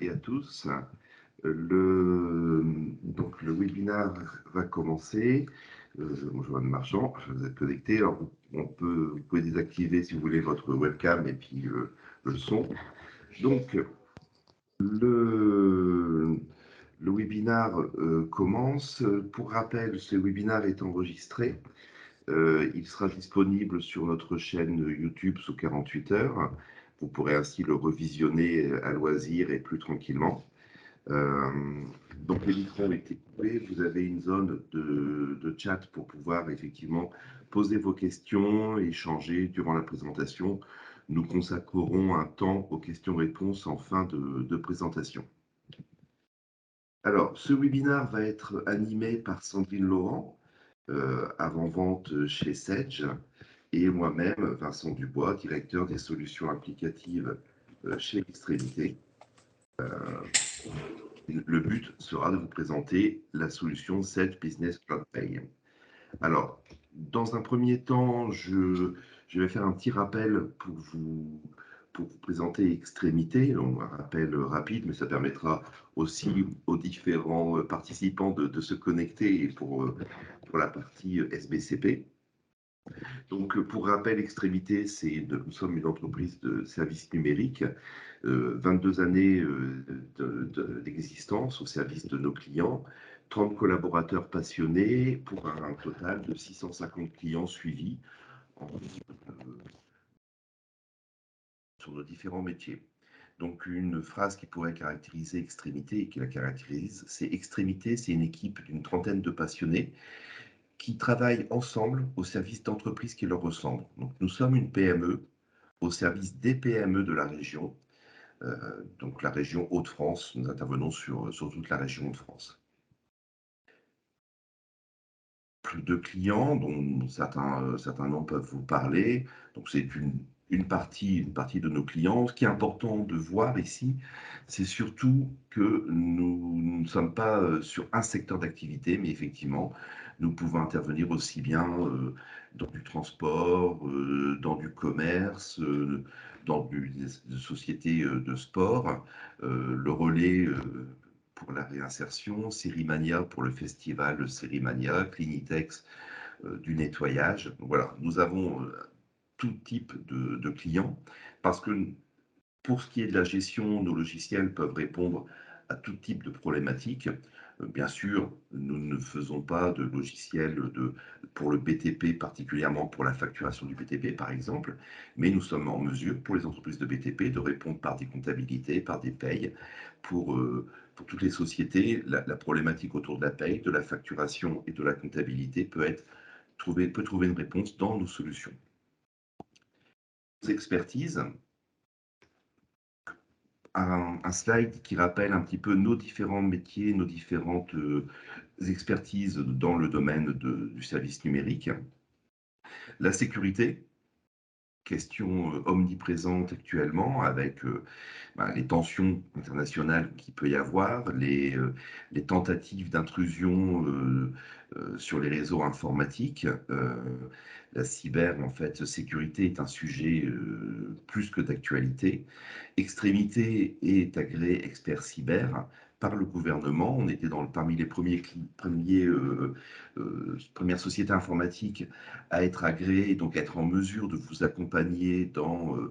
et à tous. Donc, le webinaire va commencer. Bonjour Joanne Marchand, vous êtes connecté. Alors, vous pouvez désactiver si vous voulez votre webcam et puis le son. Donc, le webinaire commence. Pour rappel, ce webinaire est enregistré. Il sera disponible sur notre chaîne YouTube sous 48 heures. Vous pourrez ainsi le revisionner à loisir et plus tranquillement. Donc les micros ont été coupés, vous avez une zone de chat pour pouvoir effectivement poser vos questions, échanger durant la présentation. Nous consacrerons un temps aux questions-réponses en fin de présentation. Alors, ce webinaire va être animé par Sandrine Laurent, avant-vente chez Sedge, et moi-même, Vincent Dubois, directeur des solutions applicatives chez Extrémité. Le but sera de vous présenter la solution Sedge Business Cloud Pay. Alors, dans un premier temps, je vais faire un petit rappel pour vous présenter Extrémité. Donc, un rappel rapide, mais ça permettra aussi aux différents participants de se connecter pour la partie SBCP. Donc, pour rappel, Extrémité, nous sommes une entreprise de services numériques, 22 années d'existence au service de nos clients, 30 collaborateurs passionnés pour un total de 650 clients suivis sur nos différents métiers. Donc, une phrase qui pourrait caractériser Extrémité et qui la caractérise, c'est Extrémité, c'est une équipe d'une trentaine de passionnés qui travaillent ensemble au service d'entreprises qui leur ressemblent. Donc, nous sommes une PME au service des PME de la région, donc la région Hauts-de-France. Nous intervenons sur toute la région Hauts-de-France. Plus de clients dont certains noms peuvent vous parler. Donc, c'est une partie de nos clients. Ce qui est important de voir ici, c'est surtout que nous ne sommes pas sur un secteur d'activité, mais effectivement, nous pouvons intervenir aussi bien dans du transport, dans du commerce, dans des sociétés de sport, le relais pour la réinsertion, Sérimania pour le festival Sérimania, Clinitex du nettoyage. Donc voilà, nous avons tout type de clients parce que pour ce qui est de la gestion, nos logiciels peuvent répondre à tout type de problématiques. Bien sûr, nous ne faisons pas de logiciels pour le BTP, particulièrement pour la facturation du BTP, par exemple, mais nous sommes en mesure, pour les entreprises de BTP, de répondre par des comptabilités, par des payes. Pour toutes les sociétés, la problématique autour de la paye, de la facturation et de la comptabilité peut trouver une réponse dans nos solutions. Nos expertises, un slide qui rappelle un petit peu nos différents métiers, nos différentes expertises dans le domaine du service numérique. La sécurité, question omniprésente actuellement avec les tensions internationales qu'il peut y avoir, les tentatives d'intrusion sur les réseaux informatiques. La cyber, en fait, sécurité est un sujet plus que d'actualité. Extrémité est agréé expert cyber par le gouvernement. On était parmi les premières sociétés informatiques à être agréées et donc être en mesure de vous accompagner dans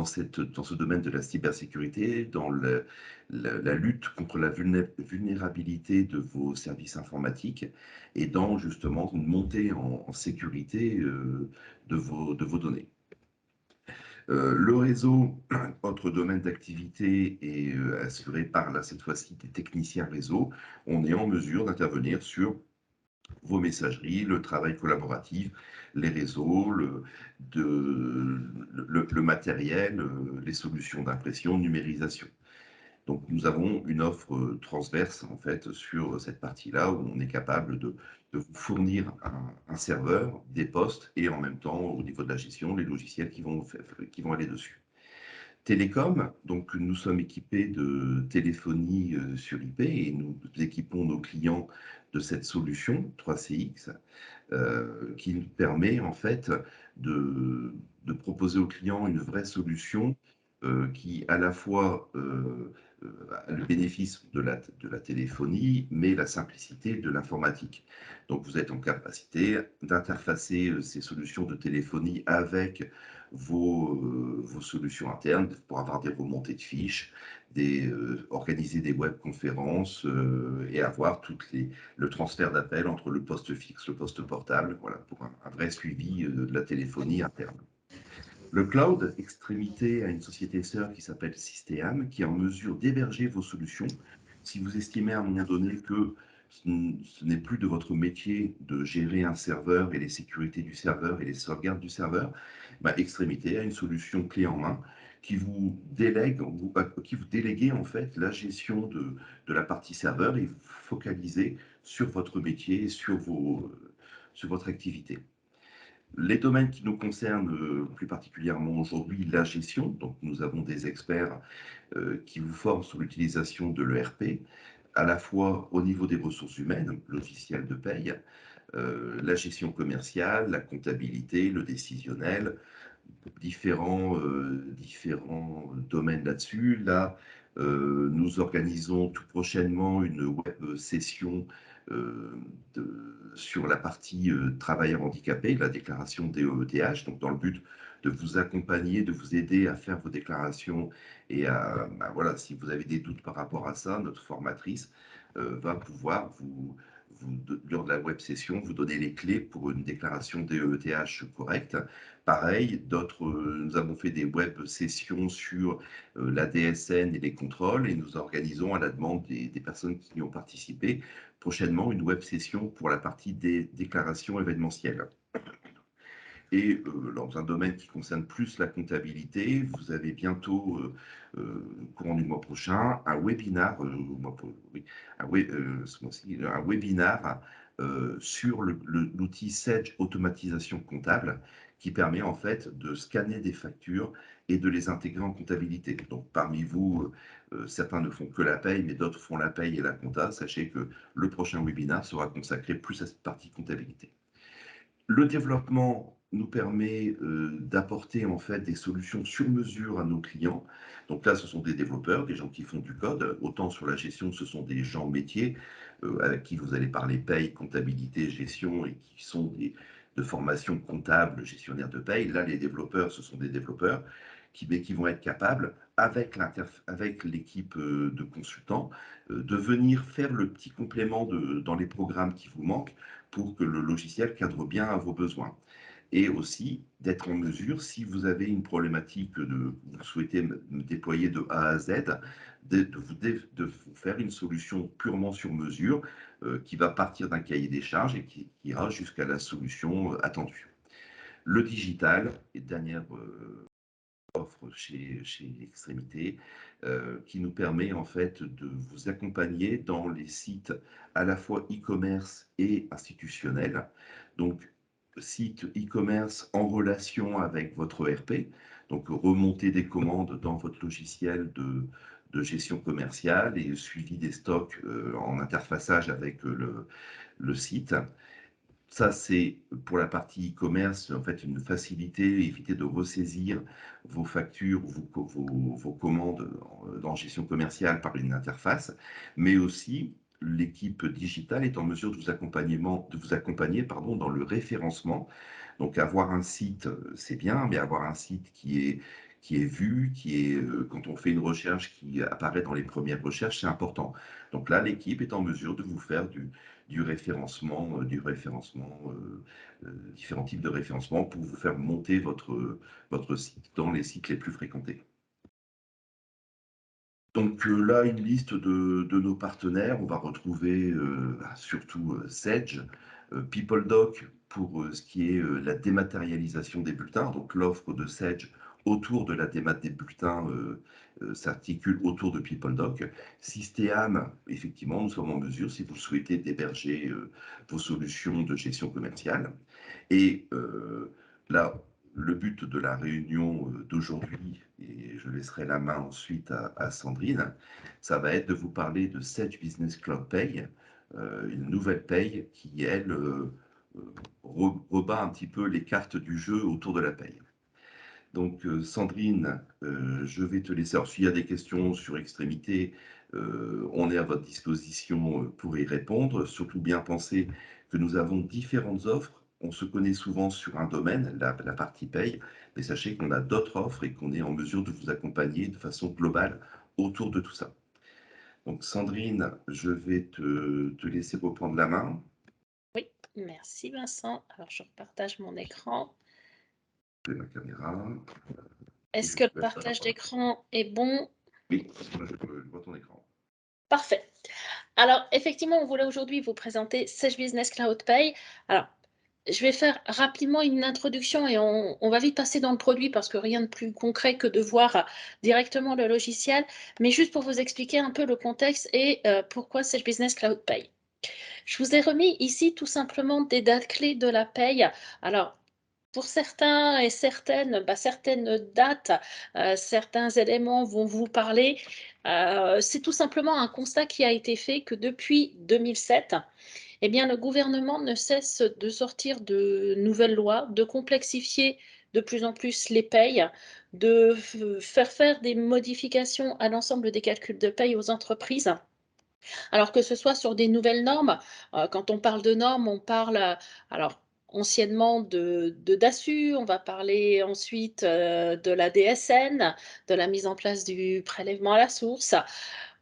ce domaine de la cybersécurité, dans la lutte contre la vulnérabilité de vos services informatiques et dans justement une montée en sécurité de vos données. Le réseau, autre domaine d'activité, est assuré par, là, cette fois-ci, des techniciens réseau. On est en mesure d'intervenir sur vos messageries, le travail collaboratif, les réseaux, le matériel, les solutions d'impression, numérisation. Donc nous avons une offre transverse en fait sur cette partie-là où on est capable de vous fournir un serveur, des postes et en même temps au niveau de la gestion, les logiciels qui vont aller dessus. Télécom, donc nous sommes équipés de téléphonie sur IP et nous équipons nos clients de cette solution 3CX qui nous permet en fait de proposer aux clients une vraie solution qui à la fois le bénéfice de la téléphonie, mais la simplicité de l'informatique. Donc vous êtes en capacité d'interfacer ces solutions de téléphonie avec vos solutions internes pour avoir des remontées de fiches, organiser des webconférences et avoir le transfert d'appels entre le poste fixe, le poste portable, voilà, pour un vrai suivi de la téléphonie interne. Le cloud, extrémité à une société sœur qui s'appelle Systéam, qui est en mesure d'héberger vos solutions. Si vous estimez à un moment donné que ce n'est plus de votre métier de gérer un serveur et les sécurités du serveur et les sauvegardes du serveur, bah, extrémité à une solution clé en main qui vous délègue, qui vous déléguez en fait la gestion de la partie serveur et vous focalisez sur votre métier et sur votre activité. Les domaines qui nous concernent plus particulièrement aujourd'hui, la gestion. Donc, nous avons des experts qui vous forment sur l'utilisation de l'ERP, à la fois au niveau des ressources humaines, logiciel de paye, la gestion commerciale, la comptabilité, le décisionnel, différents domaines là-dessus. Là, nous organisons tout prochainement une web session sur la partie travailleurs handicapés, la déclaration DEETH, donc dans le but de vous accompagner, de vous aider à faire vos déclarations et bah voilà, si vous avez des doutes par rapport à ça, notre formatrice va pouvoir lors de la web session, vous donner les clés pour une déclaration DEETH correcte. Pareil, nous avons fait des web sessions sur la DSN et les contrôles et nous organisons à la demande des personnes qui y ont participé prochainement une web session pour la partie des déclarations événementielles. Et dans un domaine qui concerne plus la comptabilité, vous avez bientôt, courant du mois prochain, un webinar, oui, ce mois-ci, un webinar sur l'outil Sage Automatisation Comptable qui permet en fait de scanner des factures et de les intégrer en comptabilité. Donc parmi vous, certains ne font que la paye, mais d'autres font la paye et la compta. Sachez que le prochain webinar sera consacré plus à cette partie comptabilité. Le développement nous permet d'apporter en fait des solutions sur mesure à nos clients. Donc là, ce sont des développeurs, des gens qui font du code. Autant sur la gestion, ce sont des gens métiers avec qui vous allez parler paye, comptabilité, gestion et qui sont de formation comptable, gestionnaire de paye. Là, les développeurs, ce sont des développeurs qui vont être capables, avec l'équipe de consultants, de venir faire le petit complément dans les programmes qui vous manquent pour que le logiciel cadre bien à vos besoins. Et aussi d'être en mesure, si vous avez une problématique vous souhaitez déployer de A à Z, de vous faire une solution purement sur mesure qui va partir d'un cahier des charges et qui ira jusqu'à la solution attendue. Le digital, et dernière offre chez Extrémité, qui nous permet en fait de vous accompagner dans les sites à la fois e-commerce et institutionnels. Donc, site e-commerce en relation avec votre ERP, donc remonter des commandes dans votre logiciel de gestion commerciale et suivi des stocks en interfaçage avec le site. Ça, c'est pour la partie e-commerce, en fait, une facilité, éviter de ressaisir vos factures, vos commandes dans gestion commerciale par une interface, mais aussi l'équipe digitale est en mesure de vous accompagner pardon, dans le référencement. Donc, avoir un site, c'est bien, mais avoir un site qui est vu, quand on fait une recherche, qui apparaît dans les premières recherches, c'est important. Donc là, l'équipe est en mesure de vous faire du référencement, différents types de référencement pour vous faire monter votre site dans les sites les plus fréquentés. Donc là, une liste de nos partenaires. On va retrouver surtout Sage, PeopleDoc pour ce qui est la dématérialisation des bulletins. Donc l'offre de Sage autour de la démat des bulletins s'articule autour de PeopleDoc. Systéam, effectivement, nous sommes en mesure, si vous souhaitez, d'héberger vos solutions de gestion commerciale. Et là, le but de la réunion d'aujourd'hui, et je laisserai la main ensuite à Sandrine, ça va être de vous parler de Sage Business Cloud Pay, une nouvelle paye qui, elle, rebat un petit peu les cartes du jeu autour de la paye. Donc, Sandrine, je vais te laisser. Alors, s'il y a des questions sur Extrémité, on est à votre disposition pour y répondre. Surtout bien penser que nous avons différentes offres. On se connaît souvent sur un domaine, la partie paye, mais sachez qu'on a d'autres offres et qu'on est en mesure de vous accompagner de façon globale autour de tout ça. Donc, Sandrine, je vais te laisser reprendre la main. Oui, merci Vincent. Alors, je partage mon écran. Je vais ma caméra. Est-ce que le partage d'écran est bon? Oui, je vois ton écran. Parfait. Alors, effectivement, on voulait aujourd'hui vous présenter Sage Business Cloud Pay. Alors, je vais faire rapidement une introduction et on va vite passer dans le produit parce que rien de plus concret que de voir directement le logiciel, mais juste pour vous expliquer un peu le contexte et pourquoi Sage Business Cloud Pay. Je vous ai remis ici tout simplement des dates clés de la paye. Alors, pour certains et certaines, certaines dates, certains éléments vont vous parler. C'est tout simplement un constat qui a été fait que depuis 2007, eh bien, le gouvernement ne cesse de sortir de nouvelles lois, de complexifier de plus en plus les payes, de faire des modifications à l'ensemble des calculs de paye aux entreprises. Alors que ce soit sur des nouvelles normes, quand on parle de normes, on parle, alors anciennement de DASU, on va parler ensuite, de la DSN, de la mise en place du prélèvement à la source.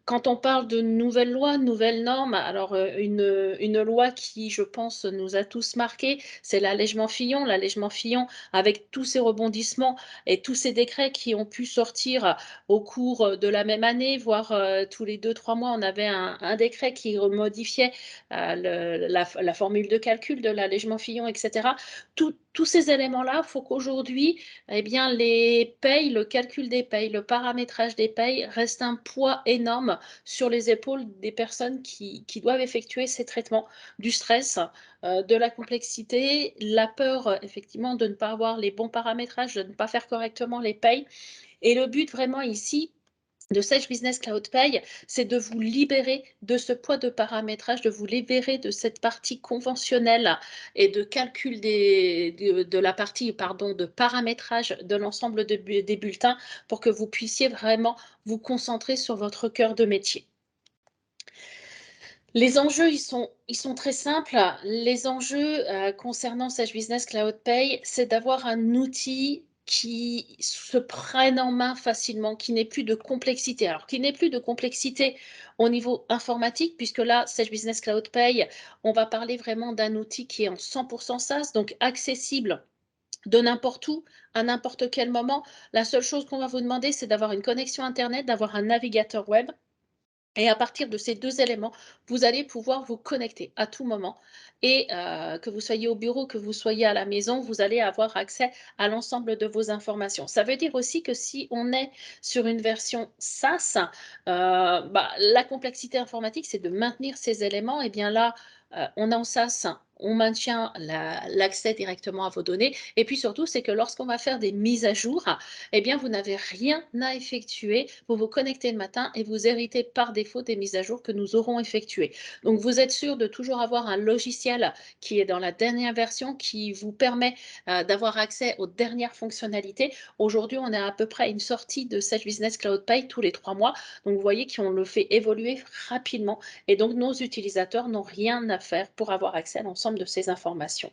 Quand on parle de nouvelles lois, nouvelles normes, alors une loi qui, je pense, nous a tous marqués, c'est l'allègement Fillon. L'allègement Fillon, avec tous ces rebondissements et tous ces décrets qui ont pu sortir au cours de la même année, voire tous les 2-3 mois, on avait un décret qui modifiait la formule de calcul de l'allègement Fillon, etc. Tous ces éléments-là, il faut qu'aujourd'hui, eh bien, les payes, le calcul des payes, le paramétrage des payes reste un poids énorme sur les épaules des personnes qui doivent effectuer ces traitements, du stress, de la complexité, la peur effectivement de ne pas avoir les bons paramétrages, de ne pas faire correctement les payes. Et le but vraiment ici, de Sage Business Cloud Pay, c'est de vous libérer de ce poids de paramétrage, de vous libérer de cette partie conventionnelle et de calcul de la partie de paramétrage de l'ensemble des bulletins pour que vous puissiez vraiment vous concentrer sur votre cœur de métier. Les enjeux, ils sont très simples. Les enjeux concernant Sage Business Cloud Pay, c'est d'avoir un outil qui se prenne en main facilement, qui n'ait plus de complexité. Alors, qui n'ait plus de complexité au niveau informatique, puisque là, Sage Business Cloud Pay, on va parler vraiment d'un outil qui est en 100% SaaS, donc accessible de n'importe où, à n'importe quel moment. La seule chose qu'on va vous demander, c'est d'avoir une connexion Internet, d'avoir un navigateur web. Et à partir de ces 2 éléments, vous allez pouvoir vous connecter à tout moment et que vous soyez au bureau, que vous soyez à la maison, vous allez avoir accès à l'ensemble de vos informations. Ça veut dire aussi que si on est sur une version SaaS, la complexité informatique, c'est de maintenir ces éléments et bien là, on est en SaaS, on maintient l'accès directement à vos données et puis surtout, c'est que lorsqu'on va faire des mises à jour, eh bien, vous n'avez rien à effectuer. Vous vous connectez le matin et vous héritez par défaut des mises à jour que nous aurons effectuées. Donc, vous êtes sûr de toujours avoir un logiciel qui est dans la dernière version, qui vous permet d'avoir accès aux dernières fonctionnalités. Aujourd'hui, on est à peu près à une sortie de Sage Business Cloud Pay tous les 3 mois. Donc, vous voyez qu'on le fait évoluer rapidement et donc nos utilisateurs n'ont rien à faire pour avoir accès à l'ensemble de ces informations.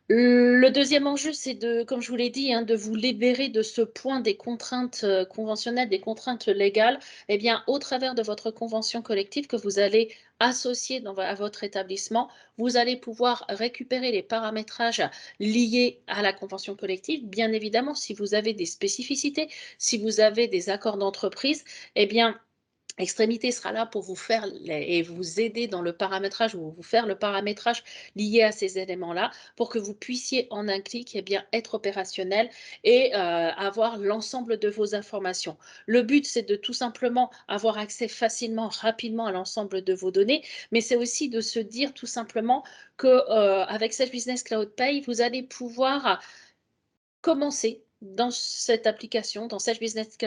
Le deuxième enjeu, c'est de, comme je vous l'ai dit, de vous libérer de ce point des contraintes conventionnelles, des contraintes légales, eh bien, au travers de votre convention collective que vous allez associer à votre établissement, vous allez pouvoir récupérer les paramétrages liés à la convention collective. Bien évidemment, si vous avez des spécificités, si vous avez des accords d'entreprise, eh bien, Extrémité sera là pour vous faire et vous aider dans le paramétrage ou vous faire le paramétrage lié à ces éléments-là pour que vous puissiez en un clic être opérationnel et avoir l'ensemble de vos informations. Le but, c'est de tout simplement avoir accès facilement, rapidement à l'ensemble de vos données, mais c'est aussi de se dire tout simplement qu'avec Sage Business Cloud Pay, vous allez pouvoir commencer dans cette application, dans Sage Business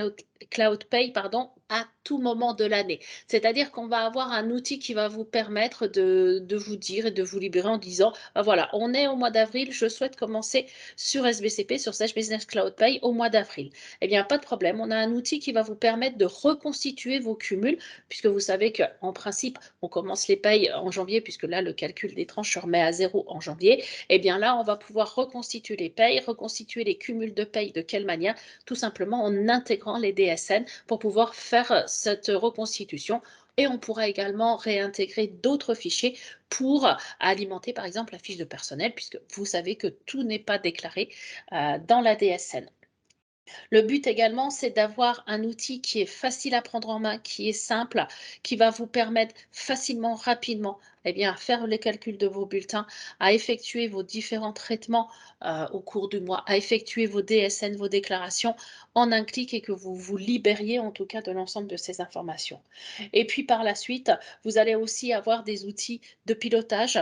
Cloud Pay, pardon, à tout moment de l'année. C'est-à-dire qu'on va avoir un outil qui va vous permettre de vous dire et de vous libérer en disant, bah voilà, on est au mois d'avril, je souhaite commencer sur SBCP, sur Sage Business Cloud Pay au mois d'avril. Eh bien, pas de problème, on a un outil qui va vous permettre de reconstituer vos cumuls, puisque vous savez qu'en principe, on commence les payes en janvier, puisque là, le calcul des tranches se remet à zéro en janvier. Eh bien là, on va pouvoir reconstituer les payes, reconstituer les cumuls de payes. De quelle manière? Tout simplement en intégrant les DSN pour pouvoir faire cette reconstitution. Et on pourra également réintégrer d'autres fichiers pour alimenter par exemple la fiche de personnel, puisque vous savez que tout n'est pas déclaré dans la DSN. Le but également, c'est d'avoir un outil qui est facile à prendre en main, qui est simple, qui va vous permettre facilement, rapidement, eh bien, à faire les calculs de vos bulletins, à effectuer vos différents traitements au cours du mois, à effectuer vos DSN, vos déclarations en un clic et que vous vous libériez en tout cas de l'ensemble de ces informations. Et puis par la suite, vous allez aussi avoir des outils de pilotage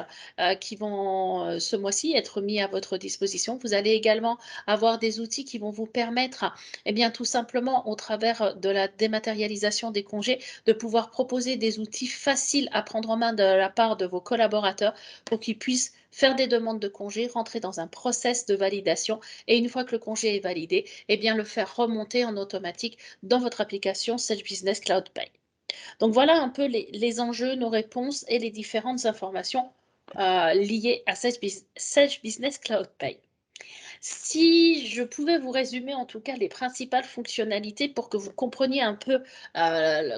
qui vont ce mois-ci être mis à votre disposition. Vous allez également avoir des outils qui vont vous permettre, eh bien, tout simplement, au travers de la dématérialisation des congés, de pouvoir proposer des outils faciles à prendre en main de la part de vos collaborateurs pour qu'ils puissent faire des demandes de congés, rentrer dans un process de validation et une fois que le congé est validé, eh bien, le faire remonter en automatique dans votre application Sage Business Cloud Pay. Donc voilà un peu les enjeux, nos réponses et les différentes informations liées à Sage Business Cloud Pay. Si je pouvais vous résumer en tout cas les principales fonctionnalités pour que vous compreniez un peu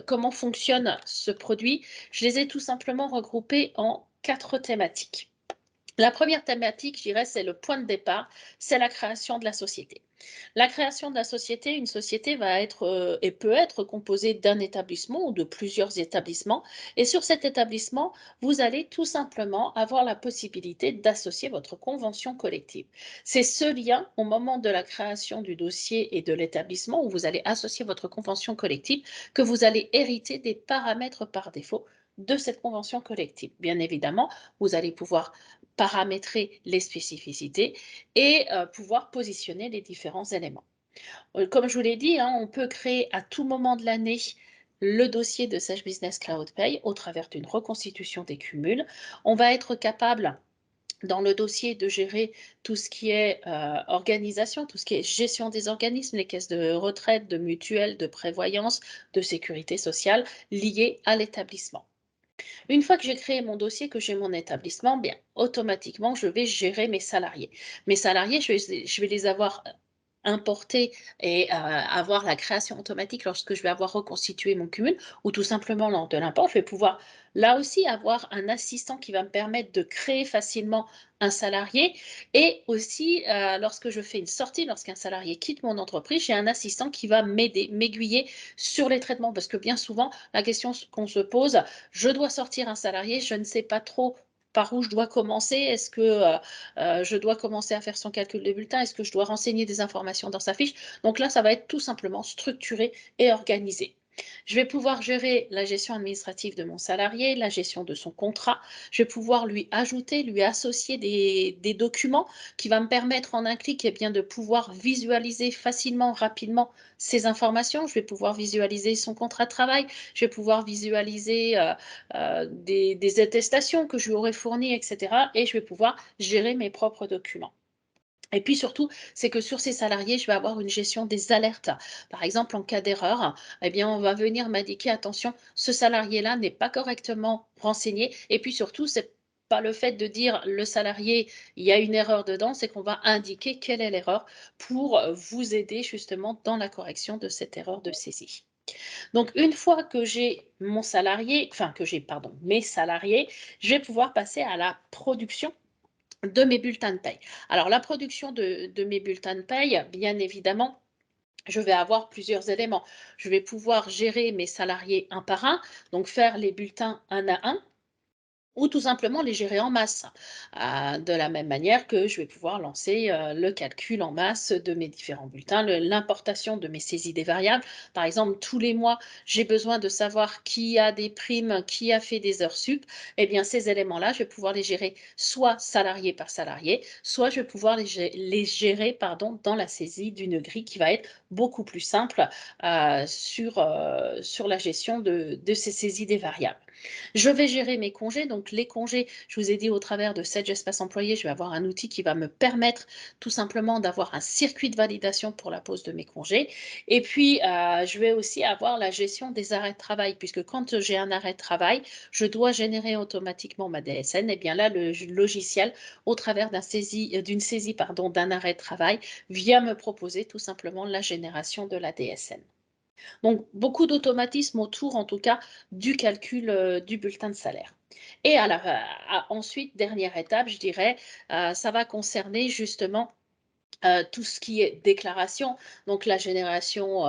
comment fonctionne ce produit, je les ai tout simplement regroupées en 4 thématiques. La première thématique, je dirais, c'est le point de départ, c'est la création de la société. La création de la société, une société va être et peut être composée d'un établissement ou de plusieurs établissements. Et sur cet établissement, vous allez tout simplement avoir la possibilité d'associer votre convention collective. C'est ce lien au moment de la création du dossier et de l'établissement où vous allez associer votre convention collective que vous allez hériter des paramètres par défaut de cette convention collective. Bien évidemment, vous allez pouvoir paramétrer les spécificités et pouvoir positionner les différents éléments. Comme je vous l'ai dit, hein, on peut créer à tout moment de l'année le dossier de Sage Business Cloud Pay au travers d'une reconstitution des cumuls. On va être capable dans le dossier de gérer tout ce qui est organisation, tout ce qui est gestion des organismes, les caisses de retraite, de mutuelles, de prévoyance, de sécurité sociale liées à l'établissement. Une fois que j'ai créé mon dossier, que j'ai mon établissement, bien, automatiquement, je vais gérer mes salariés. Mes salariés, je vais les avoir importer et avoir la création automatique lorsque je vais avoir reconstitué mon cumul ou tout simplement lors de l'import, je vais pouvoir là aussi avoir un assistant qui va me permettre de créer facilement un salarié et aussi lorsque je fais une sortie, lorsqu'un salarié quitte mon entreprise, j'ai un assistant qui va m'aider, m'aiguiller sur les traitements parce que bien souvent, la question qu'on se pose, je dois sortir un salarié, je ne sais pas trop par où je dois commencer. Est-ce que je dois commencer à faire son calcul de bulletin? Est-ce que je dois renseigner des informations dans sa fiche? Donc là, ça va être tout simplement structuré et organisé. Je vais pouvoir gérer la gestion administrative de mon salarié, la gestion de son contrat. Je vais pouvoir lui ajouter, lui associer des documents qui va me permettre en un clic eh bien, de pouvoir visualiser facilement, rapidement ces informations. Je vais pouvoir visualiser son contrat de travail. Je vais pouvoir visualiser des attestations que je lui aurais fournies, etc. Et je vais pouvoir gérer mes propres documents. Et puis surtout, c'est que sur ces salariés, je vais avoir une gestion des alertes. Par exemple, en cas d'erreur, eh bien, on va venir m'indiquer, attention, ce salarié-là n'est pas correctement renseigné. Et puis surtout, c'est pas le fait de dire le salarié, il y a une erreur dedans, c'est qu'on va indiquer quelle est l'erreur pour vous aider justement dans la correction de cette erreur de saisie. Donc, une fois que j'ai mon salarié, enfin que j'ai, pardon, mes salariés, je vais pouvoir passer à la production de mes bulletins de paye. Alors, la production de mes bulletins de paye, bien évidemment, je vais avoir plusieurs éléments. Je vais pouvoir gérer mes salariés un par un, donc faire les bulletins un à un. ou tout simplement les gérer en masse. De la même manière que je vais pouvoir lancer le calcul en masse de mes différents bulletins, l'importation de mes saisies des variables. Par exemple, tous les mois, j'ai besoin de savoir qui a des primes, qui a fait des heures sup. Eh bien, ces éléments-là, je vais pouvoir les gérer soit salarié par salarié, soit je vais pouvoir les gérer pardon, dans la saisie d'une grille qui va être beaucoup plus simple sur la gestion de ces saisies des variables. Je vais gérer mes congés. Donc, les congés, je vous ai dit au travers de Sage Espace Employé, je vais avoir un outil qui va me permettre tout simplement d'avoir un circuit de validation pour la pose de mes congés. Et puis, je vais aussi avoir la gestion des arrêts de travail, puisque quand j'ai un arrêt de travail, je dois générer automatiquement ma DSN. Et bien là, le logiciel, au travers d'une saisie pardon, d'un arrêt de travail, vient me proposer tout simplement la génération de la DSN. Donc, beaucoup d'automatisme autour, en tout cas, du calcul du bulletin de salaire. Et ensuite, dernière étape, je dirais, ça va concerner justement tout ce qui est déclaration, donc la génération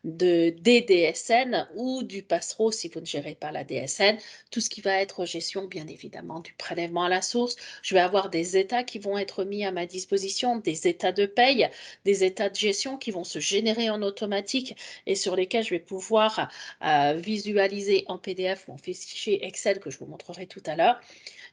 des DSN ou du Passero si vous ne gérez pas la DSN, tout ce qui va être gestion bien évidemment du prélèvement à la source. Je vais avoir des états qui vont être mis à ma disposition, des états de paye, des états de gestion qui vont se générer en automatique et sur lesquels je vais pouvoir visualiser en PDF ou en fichier Excel que je vous montrerai tout à l'heure.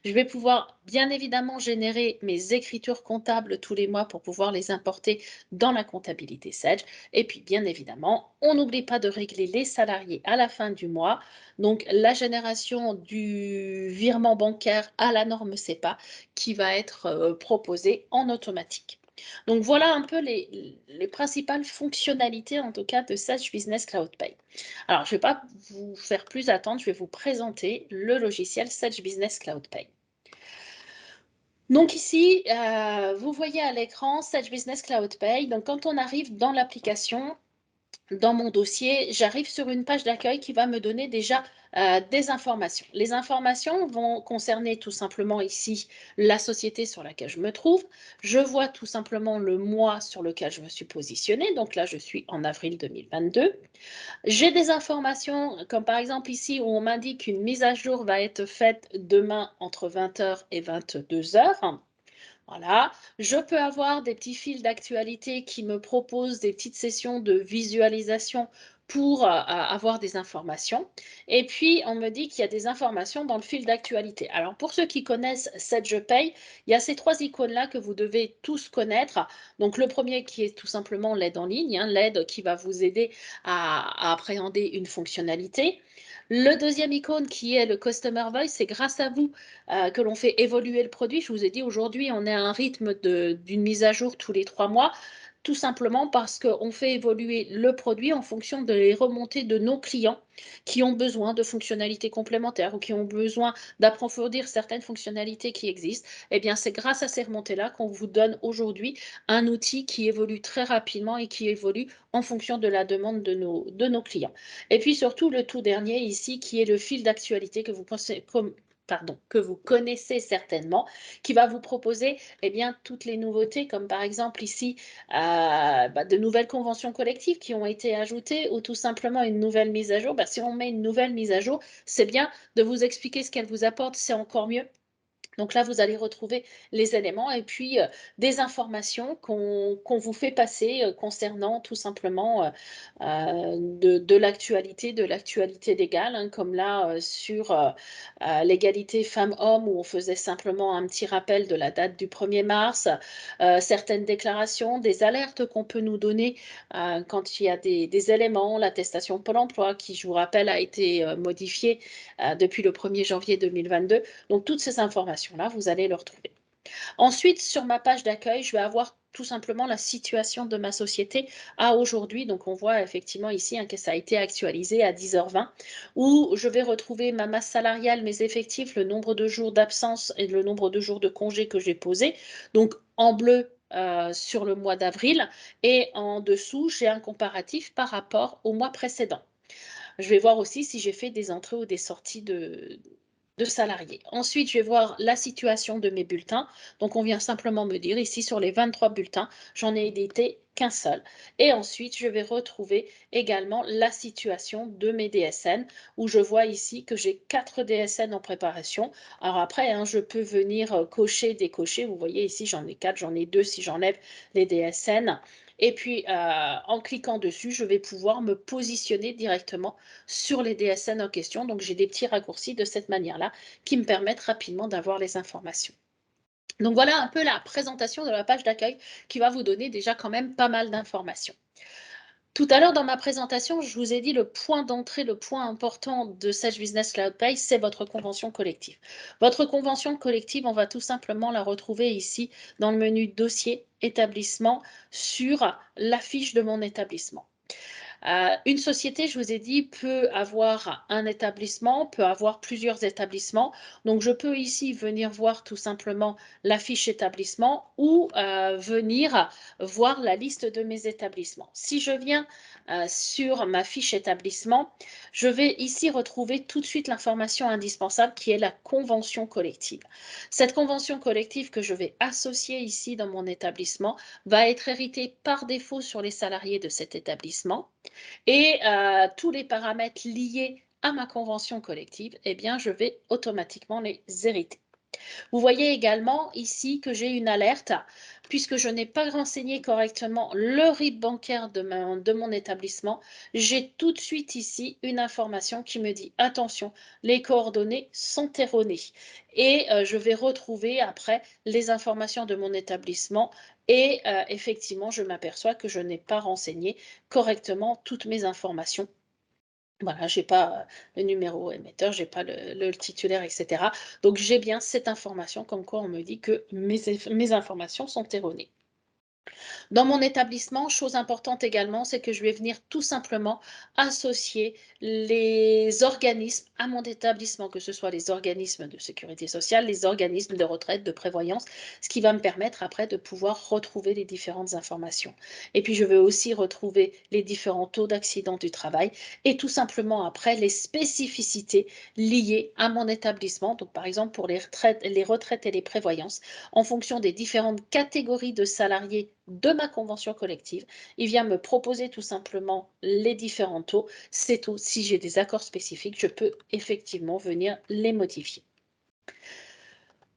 Je vais pouvoir bien évidemment générer mes écritures comptables tous les mois pour pouvoir les importer dans la comptabilité Sage. Et puis bien évidemment, on n'oublie pas de régler les salariés à la fin du mois. Donc la génération du virement bancaire à la norme CEPA qui va être proposée en automatique. Donc voilà un peu les principales fonctionnalités en tout cas de Sage Business Cloud Pay. Alors je ne vais pas vous faire plus attendre, je vais vous présenter le logiciel Sage Business Cloud Pay. Donc ici, vous voyez à l'écran Sage Business Cloud Pay. Donc quand on arrive dans l'application, dans mon dossier, j'arrive sur une page d'accueil qui va me donner déjà des informations. Les informations vont concerner tout simplement ici la société sur laquelle je me trouve. Je vois tout simplement le mois sur lequel je me suis positionnée. Donc là, je suis en avril 2022. J'ai des informations, comme par exemple ici, où on m'indique qu'une mise à jour va être faite demain entre 20h et 22h. Voilà, je peux avoir des petits fils d'actualité qui me proposent des petites sessions de visualisation pour avoir des informations. Et puis, on me dit qu'il y a des informations dans le fil d'actualité. Alors, pour ceux qui connaissent SagePay, il y a ces trois icônes-là que vous devez tous connaître. Donc, le premier qui est tout simplement l'aide en ligne, hein, l'aide qui va vous aider à appréhender une fonctionnalité. Le deuxième icône qui est le Customer Voice, c'est grâce à vous que l'on fait évoluer le produit. Je vous ai dit aujourd'hui, on est à un rythme d'une mise à jour tous les 3 mois, tout simplement parce qu'on fait évoluer le produit en fonction de les remontées de nos clients qui ont besoin de fonctionnalités complémentaires ou qui ont besoin d'approfondir certaines fonctionnalités qui existent. Eh bien, c'est grâce à ces remontées-là qu'on vous donne aujourd'hui un outil qui évolue très rapidement et qui évolue en fonction de la demande de nos clients. Et puis surtout, le tout dernier ici, qui est le fil d'actualité que vous pensez, que vous connaissez certainement, qui va vous proposer eh bien, toutes les nouveautés, comme par exemple ici, de nouvelles conventions collectives qui ont été ajoutées ou tout simplement une nouvelle mise à jour. Si on met une nouvelle mise à jour, c'est bien de vous expliquer ce qu'elle vous apporte, c'est encore mieux. Donc là, vous allez retrouver les éléments et puis des informations qu'on vous fait passer concernant tout simplement de l'actualité légale, hein, comme là sur l'égalité femmes-hommes où on faisait simplement un petit rappel de la date du 1er mars, certaines déclarations, des alertes qu'on peut nous donner quand il y a des éléments, l'attestation Pôle emploi qui, je vous rappelle, a été modifiée depuis le 1er janvier 2022. Donc, toutes ces informations-là, vous allez les retrouver. Ensuite, sur ma page d'accueil, je vais avoir tout simplement la situation de ma société à aujourd'hui. Donc, on voit effectivement ici que ça a été actualisé à 10h20, où je vais retrouver ma masse salariale, mes effectifs, le nombre de jours d'absence et le nombre de jours de congé que j'ai posé. Donc, en bleu, sur le mois d'avril et en dessous, j'ai un comparatif par rapport au mois précédent. Je vais voir aussi si j'ai fait des entrées ou des sorties de salariés. Ensuite, je vais voir la situation de mes bulletins. Donc, on vient simplement me dire ici sur les 23 bulletins, j'en ai édité qu'un seul. Et ensuite, je vais retrouver également la situation de mes DSN où je vois ici que j'ai 4 DSN en préparation. Alors après, hein, je peux venir cocher, décocher. Vous voyez ici, j'en ai 4, j'en ai 2 si j'enlève les DSN. Et puis, en cliquant dessus, je vais pouvoir me positionner directement sur les DSN en question. Donc, j'ai des petits raccourcis de cette manière-là qui me permettent rapidement d'avoir les informations. Donc, voilà un peu la présentation de la page d'accueil qui va vous donner déjà quand même pas mal d'informations. Tout à l'heure, dans ma présentation, je vous ai dit le point d'entrée, le point important de Sage Business Cloud Pay, c'est votre convention collective. Votre convention collective, on va tout simplement la retrouver ici dans le menu Dossier, Établissement, sur la fiche de mon établissement. Une société, je vous ai dit, peut avoir un établissement, peut avoir plusieurs établissements. Donc, je peux ici venir voir tout simplement la fiche établissement ou venir voir la liste de mes établissements. Si je viens sur ma fiche établissement, je vais ici retrouver tout de suite l'information indispensable qui est la convention collective. Cette convention collective que je vais associer ici dans mon établissement va être héritée par défaut sur les salariés de cet établissement. Et tous les paramètres liés à ma convention collective, eh bien, je vais automatiquement les hériter. Vous voyez également ici que j'ai une alerte puisque je n'ai pas renseigné correctement le RIB bancaire de mon établissement. J'ai tout de suite ici une information qui me dit attention, les coordonnées sont erronées. Et je vais retrouver après les informations de mon établissement et effectivement, je m'aperçois que je n'ai pas renseigné correctement toutes mes informations. Voilà, j'ai pas le numéro émetteur, j'ai pas le titulaire, etc. Donc j'ai bien cette information comme quoi on me dit que mes informations sont erronées. Dans mon établissement, chose importante également, c'est que je vais venir tout simplement associer les organismes à mon établissement, que ce soit les organismes de sécurité sociale, les organismes de retraite, de prévoyance, ce qui va me permettre après de pouvoir retrouver les différentes informations. Et puis, je vais aussi retrouver les différents taux d'accident du travail et tout simplement après les spécificités liées à mon établissement. Donc, par exemple, pour les retraites et les prévoyances, en fonction des différentes catégories de salariés de ma convention collective. Il vient me proposer tout simplement les différents taux. C'est tout. Si j'ai des accords spécifiques, je peux effectivement venir les modifier.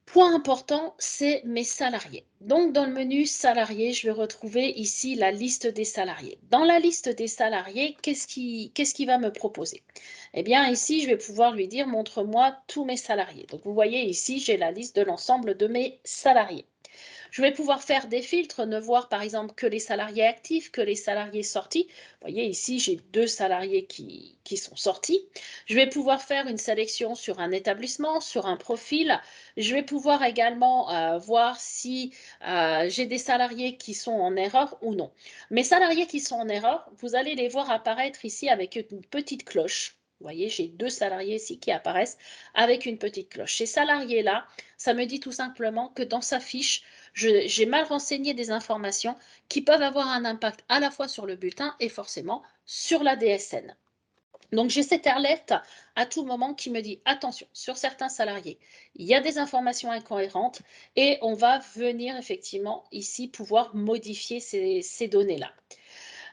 Point important, c'est mes salariés. Donc, dans le menu salariés, je vais retrouver ici la liste des salariés. Dans la liste des salariés, qu'est-ce qui va me proposer? Eh bien, ici, je vais pouvoir lui dire, montre-moi tous mes salariés. Donc, vous voyez ici, j'ai la liste de l'ensemble de mes salariés. Je vais pouvoir faire des filtres, ne voir par exemple que les salariés actifs, que les salariés sortis. Vous voyez ici, j'ai 2 salariés qui sont sortis. Je vais pouvoir faire une sélection sur un établissement, sur un profil. Je vais pouvoir également voir si j'ai des salariés qui sont en erreur ou non. Mes salariés qui sont en erreur, vous allez les voir apparaître ici avec une petite cloche. Vous voyez, j'ai 2 salariés ici qui apparaissent avec une petite cloche. Ces salariés-là, ça me dit tout simplement que dans sa fiche, j'ai mal renseigné des informations qui peuvent avoir un impact à la fois sur le bulletin et forcément sur la DSN. Donc j'ai cette alerte à tout moment qui me dit attention, sur certains salariés, il y a des informations incohérentes et on va venir effectivement ici pouvoir modifier ces données-là.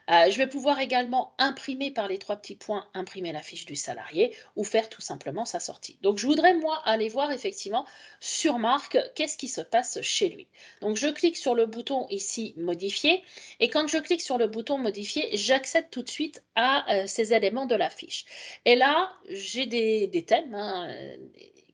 Je vais pouvoir également imprimer par les 3 petits points, imprimer la fiche du salarié ou faire tout simplement sa sortie. Donc je voudrais moi aller voir effectivement sur Marc, qu'est-ce qui se passe chez lui. Donc je clique sur le bouton ici modifier et quand je clique sur le bouton modifier, j'accède tout de suite à ces éléments de la fiche. Et là, j'ai des thèmes, hein,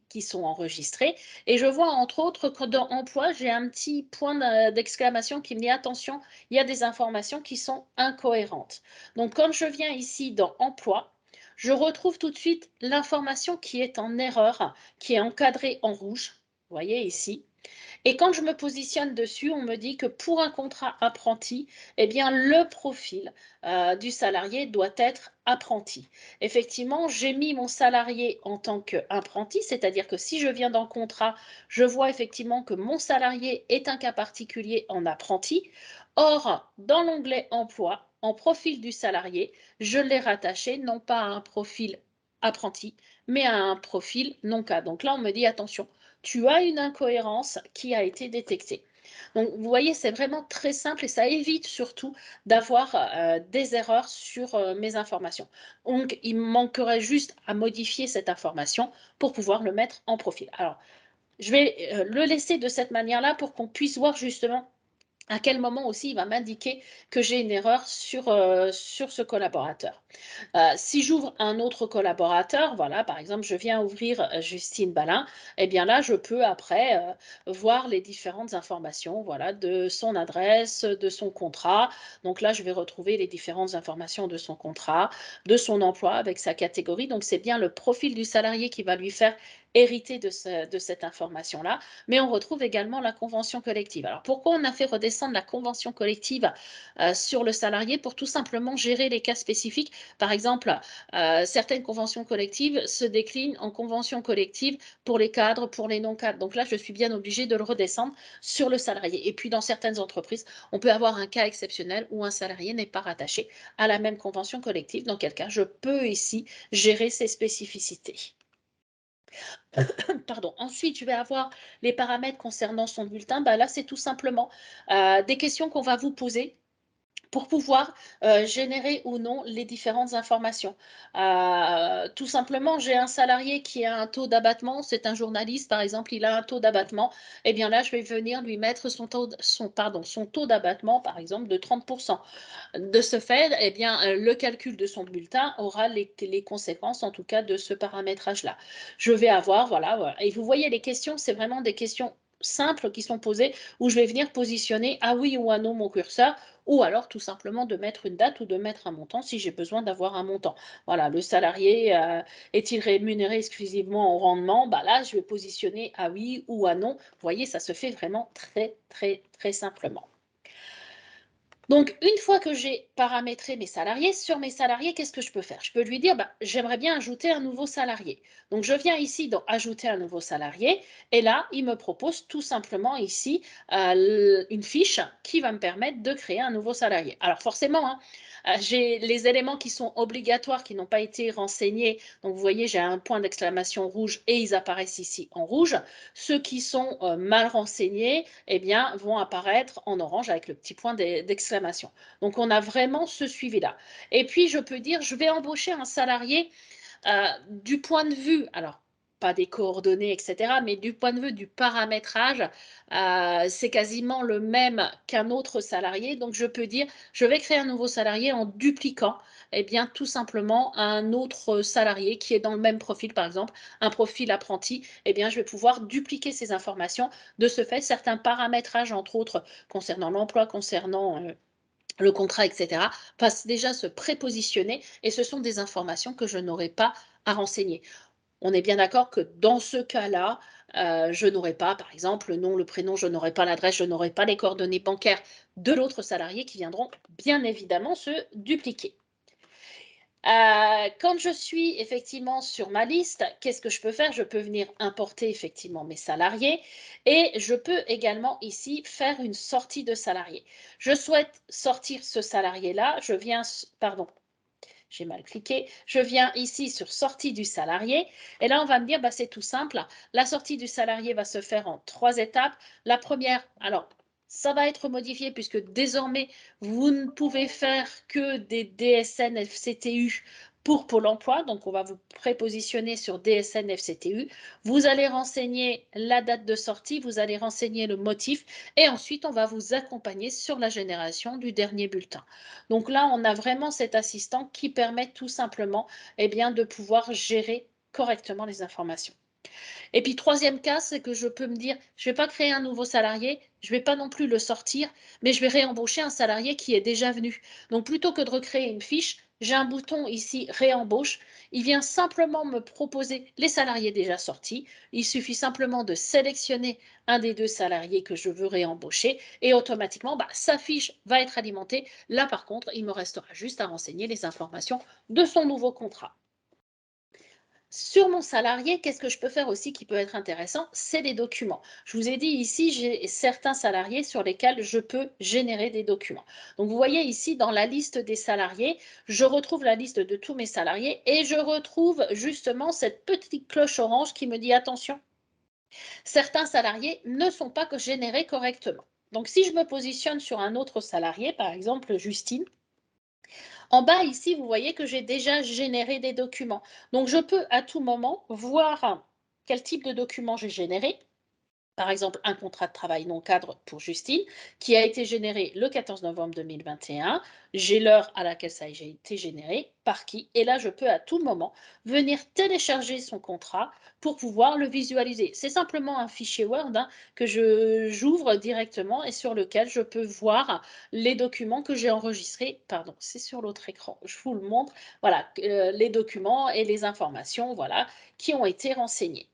qui sont enregistrés et je vois entre autres que dans emploi, j'ai un petit point d'exclamation qui me dit attention, il y a des informations qui sont incohérentes. Donc, quand je viens ici dans Emploi, je retrouve tout de suite l'information qui est en erreur, qui est encadrée en rouge. Vous voyez ici. Et quand je me positionne dessus, on me dit que pour un contrat apprenti, eh bien, le profil du salarié doit être apprenti. Effectivement, j'ai mis mon salarié en tant qu'apprenti, c'est-à-dire que si je viens dans le contrat, je vois effectivement que mon salarié est un cas particulier en apprenti. Or, dans l'onglet Emploi, en profil du salarié, je l'ai rattaché non pas à un profil apprenti, mais à un profil non cadre. Donc là, on me dit attention, tu as une incohérence qui a été détectée. Donc, vous voyez, c'est vraiment très simple et ça évite surtout d'avoir des erreurs sur mes informations. Donc, il me manquerait juste à modifier cette information pour pouvoir le mettre en profil. Alors, je vais le laisser de cette manière-là pour qu'on puisse voir justement à quel moment aussi il va m'indiquer que j'ai une erreur sur ce collaborateur. Si j'ouvre un autre collaborateur, voilà, par exemple, je viens ouvrir Justine Balin, et bien là, je peux après voir les différentes informations, voilà, de son adresse, de son contrat. Donc là, je vais retrouver les différentes informations de son contrat, de son emploi avec sa catégorie. Donc c'est bien le profil du salarié qui va lui faire hériter de cette information-là, mais on retrouve également la convention collective. Alors pourquoi on a fait redescendre la convention collective sur le salarié? Pour tout simplement gérer les cas spécifiques. Par exemple, certaines conventions collectives se déclinent en conventions collectives pour les cadres, pour les non-cadres. Donc là, je suis bien obligée de le redescendre sur le salarié. Et puis, dans certaines entreprises, on peut avoir un cas exceptionnel où un salarié n'est pas rattaché à la même convention collective, dans quel cas je peux ici gérer ces spécificités. Pardon. Ensuite, je vais avoir les paramètres concernant son bulletin. Bah là, c'est tout simplement des questions qu'on va vous poser pour pouvoir générer ou non les différentes informations. Tout simplement, j'ai un salarié qui a un taux d'abattement, c'est un journaliste par exemple, il a un taux d'abattement, et bien là, je vais venir lui mettre son taux d'abattement par exemple de 30%. De ce fait, eh bien, le calcul de son bulletin aura les conséquences, en tout cas, de ce paramétrage-là. Je vais avoir, voilà, voilà. Et vous voyez, les questions, c'est vraiment des questions simples qui sont posées, où je vais venir positionner à oui ou à non mon curseur, ou alors tout simplement de mettre une date ou de mettre un montant si j'ai besoin d'avoir un montant. Voilà, le salarié est-il rémunéré exclusivement au rendement? Bah là, je vais positionner à oui ou à non. Vous voyez, ça se fait vraiment très, très, très simplement. Donc, une fois que j'ai paramétré mes salariés, sur mes salariés, qu'est-ce que je peux faire? Je peux lui dire, bah, j'aimerais bien ajouter un nouveau salarié. Donc, je viens ici dans ajouter un nouveau salarié et là, il me propose tout simplement ici une fiche qui va me permettre de créer un nouveau salarié. Alors, forcément, hein, j'ai les éléments qui sont obligatoires, qui n'ont pas été renseignés. Donc, vous voyez, j'ai un point d'exclamation rouge et ils apparaissent ici en rouge. Ceux qui sont mal renseignés, eh bien, vont apparaître en orange avec le petit point d'exclamation. Donc, on a vraiment ce suivi-là. Et puis, je peux dire, je vais embaucher un salarié du point de vue, alors pas des coordonnées, etc., mais du point de vue du paramétrage, c'est quasiment le même qu'un autre salarié. Donc, je peux dire, je vais créer un nouveau salarié en dupliquant, eh bien, tout simplement un autre salarié qui est dans le même profil, par exemple, un profil apprenti, eh bien, je vais pouvoir dupliquer ces informations. De ce fait, certains paramétrages, entre autres, concernant l'emploi, concernant le contrat, etc., passent déjà se prépositionner et ce sont des informations que je n'aurai pas à renseigner. On est bien d'accord que dans ce cas-là, je n'aurai pas, par exemple, le nom, le prénom, je n'aurai pas l'adresse, je n'aurai pas les coordonnées bancaires de l'autre salarié qui viendront bien évidemment se dupliquer. Quand je suis effectivement sur ma liste, qu'est-ce que je peux faire? Je peux venir importer effectivement mes salariés et je peux également ici faire une sortie de salarié. Je souhaite sortir ce salarié-là, je viens, pardon, j'ai mal cliqué, je viens ici sur sortie du salarié et là on va me dire, bah, c'est tout simple, la sortie du salarié va se faire en 3 étapes. La première, alors ça va être modifié puisque désormais vous ne pouvez faire que des DSN FCTU pour Pôle emploi, donc on va vous prépositionner sur DSN FCTU. Vous allez renseigner la date de sortie, vous allez renseigner le motif et ensuite on va vous accompagner sur la génération du dernier bulletin. Donc là, on a vraiment cet assistant qui permet tout simplement eh bien, de pouvoir gérer correctement les informations. Et puis, troisième cas, c'est que je peux me dire, je ne vais pas créer un nouveau salarié, je ne vais pas non plus le sortir, mais je vais réembaucher un salarié qui est déjà venu. Donc, plutôt que de recréer une fiche, j'ai un bouton ici réembauche. Il vient simplement me proposer les salariés déjà sortis. Il suffit simplement de sélectionner un des deux salariés que je veux réembaucher et automatiquement, bah, sa fiche va être alimentée. Là, par contre, il me restera juste à renseigner les informations de son nouveau contrat. Sur mon salarié, qu'est-ce que je peux faire aussi qui peut être intéressant? C'est les documents. Je vous ai dit ici, j'ai certains salariés sur lesquels je peux générer des documents. Donc vous voyez ici dans la liste des salariés, je retrouve la liste de tous mes salariés et je retrouve justement cette petite cloche orange qui me dit attention, certains salariés ne sont pas générés correctement. Donc si je me positionne sur un autre salarié, par exemple Justine, en bas ici, vous voyez que j'ai déjà généré des documents. Donc je peux à tout moment voir quel type de document j'ai généré. Par exemple, un contrat de travail non cadre pour Justine, qui a été généré le 14 novembre 2021. J'ai l'heure à laquelle ça a été généré, par qui. Et là, je peux à tout moment venir télécharger son contrat pour pouvoir le visualiser. C'est simplement un fichier Word que j'ouvre directement et sur lequel je peux voir les documents que j'ai enregistrés. Pardon, c'est sur l'autre écran, je vous le montre. Voilà, les documents et les informations voilà, qui ont été renseignés.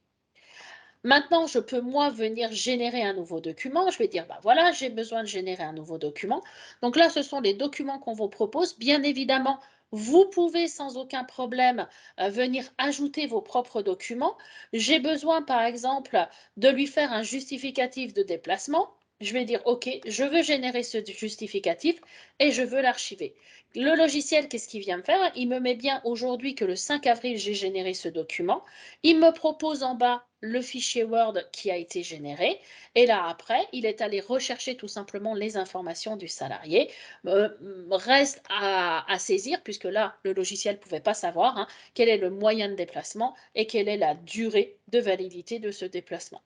Maintenant, je peux moi venir générer un nouveau document. Je vais dire, bah voilà, j'ai besoin de générer un nouveau document. Donc là, ce sont les documents qu'on vous propose. Bien évidemment, vous pouvez sans aucun problème venir ajouter vos propres documents. J'ai besoin, par exemple, de lui faire un justificatif de déplacement. Je vais dire, OK, je veux générer ce justificatif et je veux l'archiver. Le logiciel, qu'est-ce qu'il vient me faire? Il me met bien aujourd'hui que le 5 avril, j'ai généré ce document. Il me propose en bas le fichier Word qui a été généré. Et là, après, il est allé rechercher tout simplement les informations du salarié. Reste à saisir, puisque là, le logiciel ne pouvait pas savoir quel est le moyen de déplacement et quelle est la durée de validité de ce déplacement.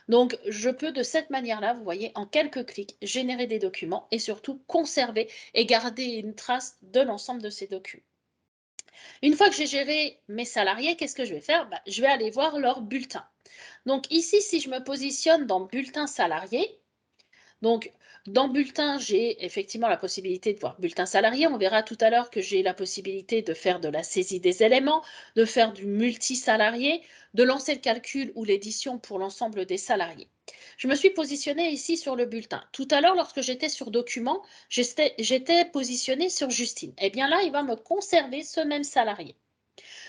Donc, je peux de cette manière-là, vous voyez, en quelques clics, générer des documents et surtout conserver et garder une trace de l'ensemble de ces documents. Une fois que j'ai géré mes salariés, qu'est-ce que je vais faire? Je vais aller voir leur bulletin. Donc ici, si je me positionne dans bulletin salarié, donc dans bulletin, j'ai effectivement la possibilité de voir bulletin salarié. On verra tout à l'heure que j'ai la possibilité de faire de la saisie des éléments, de faire du multisalarié, de lancer le calcul ou l'édition pour l'ensemble des salariés. Je me suis positionnée ici sur le bulletin. Tout à l'heure, lorsque j'étais sur document, j'étais positionnée sur Justine. Eh bien là, il va me conserver ce même salarié.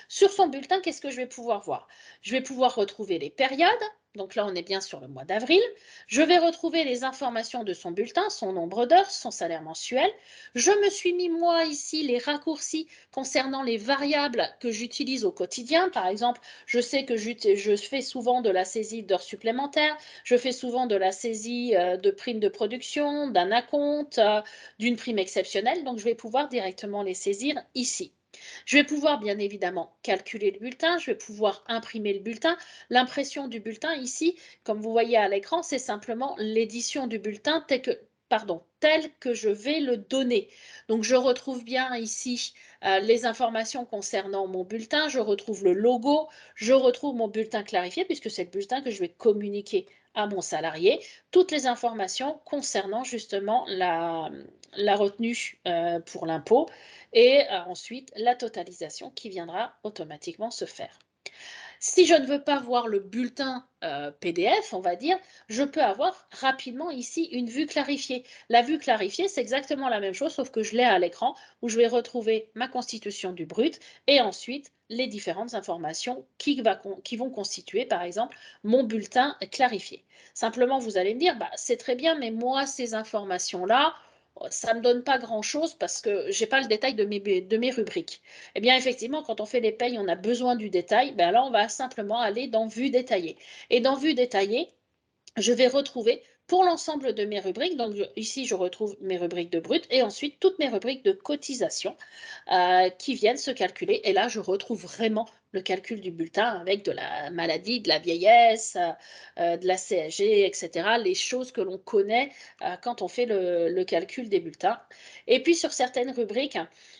Sur son bulletin, qu'est-ce que je vais pouvoir voir? Je vais pouvoir retrouver les périodes. Donc là, on est bien sur le mois d'avril. Je vais retrouver les informations de son bulletin, son nombre d'heures, son salaire mensuel. Je me suis mis, moi, ici, les raccourcis concernant les variables que j'utilise au quotidien. Par exemple, je sais que je fais souvent de la saisie d'heures supplémentaires. Je fais souvent de la saisie de primes de production, d'un acompte, d'une prime exceptionnelle. Donc, je vais pouvoir directement les saisir ici. Je vais pouvoir bien évidemment calculer le bulletin, je vais pouvoir imprimer le bulletin. L'impression du bulletin ici, comme vous voyez à l'écran, c'est simplement l'édition du bulletin tel que je vais le donner. Donc je retrouve bien ici les informations concernant mon bulletin, je retrouve le logo, je retrouve mon bulletin clarifié puisque c'est le bulletin que je vais communiquer à mon salarié, toutes les informations concernant justement la retenue pour l'impôt et ensuite la totalisation qui viendra automatiquement se faire. Si je ne veux pas voir le bulletin PDF, on va dire, je peux avoir rapidement ici une vue clarifiée. La vue clarifiée, c'est exactement la même chose, sauf que je l'ai à l'écran, où je vais retrouver ma constitution du brut et ensuite les différentes informations qui vont constituer, par exemple, mon bulletin clarifié. Simplement, vous allez me dire, c'est très bien, mais moi, ces informations-là, ça ne me donne pas grand-chose parce que je n'ai pas le détail de mes rubriques. Eh bien, effectivement, quand on fait les payes, on a besoin du détail. Ben là, on va simplement aller dans Vue détaillée. Et dans Vue détaillée, je vais retrouver pour l'ensemble de mes rubriques, donc ici je retrouve mes rubriques de brut et ensuite toutes mes rubriques de cotisation qui viennent se calculer. Et là, je retrouve vraiment le calcul du bulletin avec de la maladie, de la vieillesse, de la CSG, etc. Les choses que l'on connaît quand on fait le calcul des bulletins. Et puis sur certaines rubriques,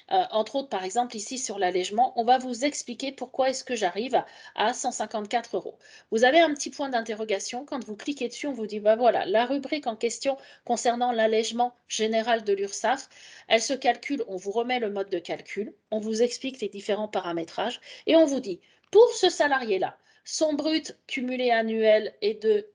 entre autres par exemple ici sur l'allègement, on va vous expliquer pourquoi est-ce que j'arrive à 154 euros. Vous avez un petit point d'interrogation. Quand vous cliquez dessus, on vous dit, voilà, la rubrique en question concernant l'allègement général de l'URSSAF, elle se calcule, on vous remet le mode de calcul, on vous explique les différents paramétrages et on vous dit, pour ce salarié-là, son brut cumulé annuel est de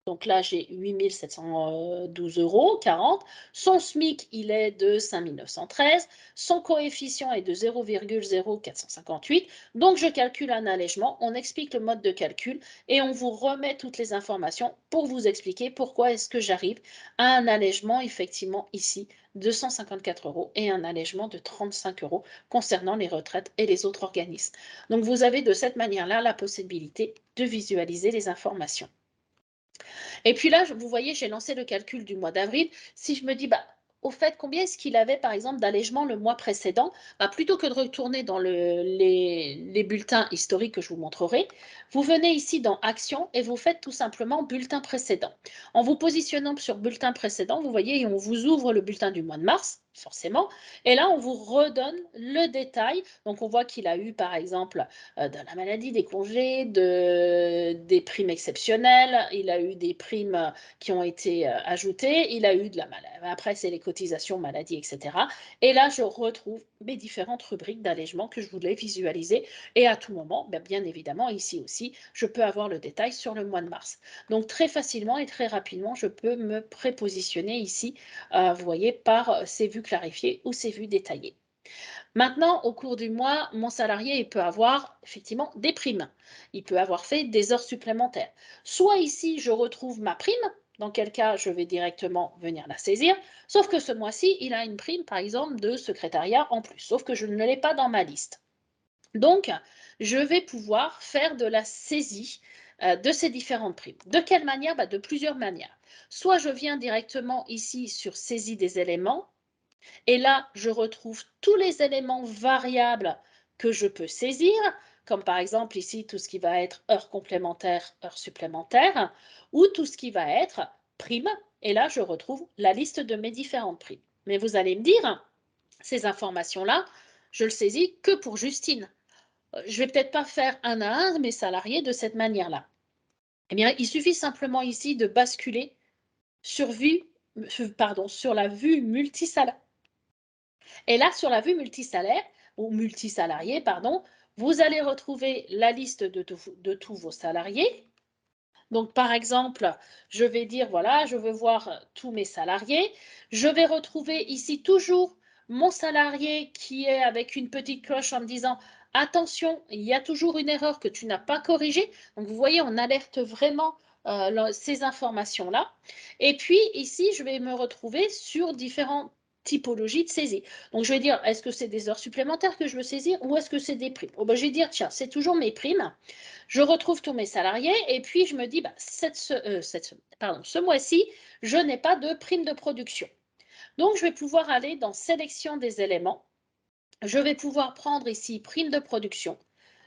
Donc là, j'ai 8 712,40 €. Son SMIC, il est de 5 913. Son coefficient est de 0,0458. Donc, je calcule un allègement. On explique le mode de calcul et on vous remet toutes les informations pour vous expliquer pourquoi est-ce que j'arrive à un allègement, effectivement, ici, de 154 € et un allègement de 35 € concernant les retraites et les autres organismes. Donc, vous avez de cette manière-là la possibilité de visualiser les informations. Et puis là, vous voyez, j'ai lancé le calcul du mois d'avril. Si je me dis, bah, au fait, combien est-ce qu'il avait, par exemple, d'allègement le mois précédent, bah, plutôt que de retourner dans les bulletins historiques que je vous montrerai, vous venez ici dans Action et vous faites tout simplement bulletin précédent. En vous positionnant sur bulletin précédent, vous voyez, on vous ouvre le bulletin du mois de mars, forcément, et là, on vous redonne le détail. Donc, on voit qu'il a eu, par exemple, de la maladie, des congés, des primes exceptionnelles, il a eu des primes qui ont été ajoutées, il a eu de la maladie. Après, c'est les cotisations maladie, etc. Et là, je retrouve mes différentes rubriques d'allègement que je voulais visualiser. Et à tout moment, bien évidemment, ici aussi, je peux avoir le détail sur le mois de mars. Donc, très facilement et très rapidement, je peux me prépositionner ici, vous voyez, par ces vues clarifiées ou ces vues détaillées. Maintenant, au cours du mois, mon salarié, il peut avoir effectivement des primes. Il peut avoir fait des heures supplémentaires. Soit ici, je retrouve ma prime, dans quel cas je vais directement venir la saisir, sauf que ce mois-ci, il a une prime, par exemple, de secrétariat en plus, sauf que je ne l'ai pas dans ma liste. Donc, je vais pouvoir faire de la saisie de ces différentes primes. De quelle manière? De plusieurs manières. Soit je viens directement ici sur saisie des éléments, et là, je retrouve tous les éléments variables que je peux saisir, comme par exemple ici tout ce qui va être heures complémentaires, heures supplémentaires, ou tout ce qui va être primes. Et là, je retrouve la liste de mes différentes primes. Mais vous allez me dire, ces informations-là, je le saisis que pour Justine. Je ne vais peut-être pas faire un à un de mes salariés de cette manière-là. Eh bien, il suffit simplement ici de basculer sur, sur la vue multisalaire. Et là, sur la vue multisalaire, ou multisalarié, pardon, vous allez retrouver la liste de tous vos salariés. Donc, par exemple, je vais dire, voilà, je veux voir tous mes salariés. Je vais retrouver ici toujours mon salarié qui est avec une petite cloche en me disant, attention, il y a toujours une erreur que tu n'as pas corrigée. Donc, vous voyez, on alerte vraiment ces informations-là. Et puis, ici, je vais me retrouver sur différentes typologies de saisie. Donc, je vais dire, est-ce que c'est des heures supplémentaires que je veux saisir ou est-ce que c'est des primes? Je vais dire, tiens, c'est toujours mes primes. Je retrouve tous mes salariés et puis je me dis, ce mois-ci, je n'ai pas de prime de production. Donc, je vais pouvoir aller dans sélection des éléments. Je vais pouvoir prendre ici prime de production.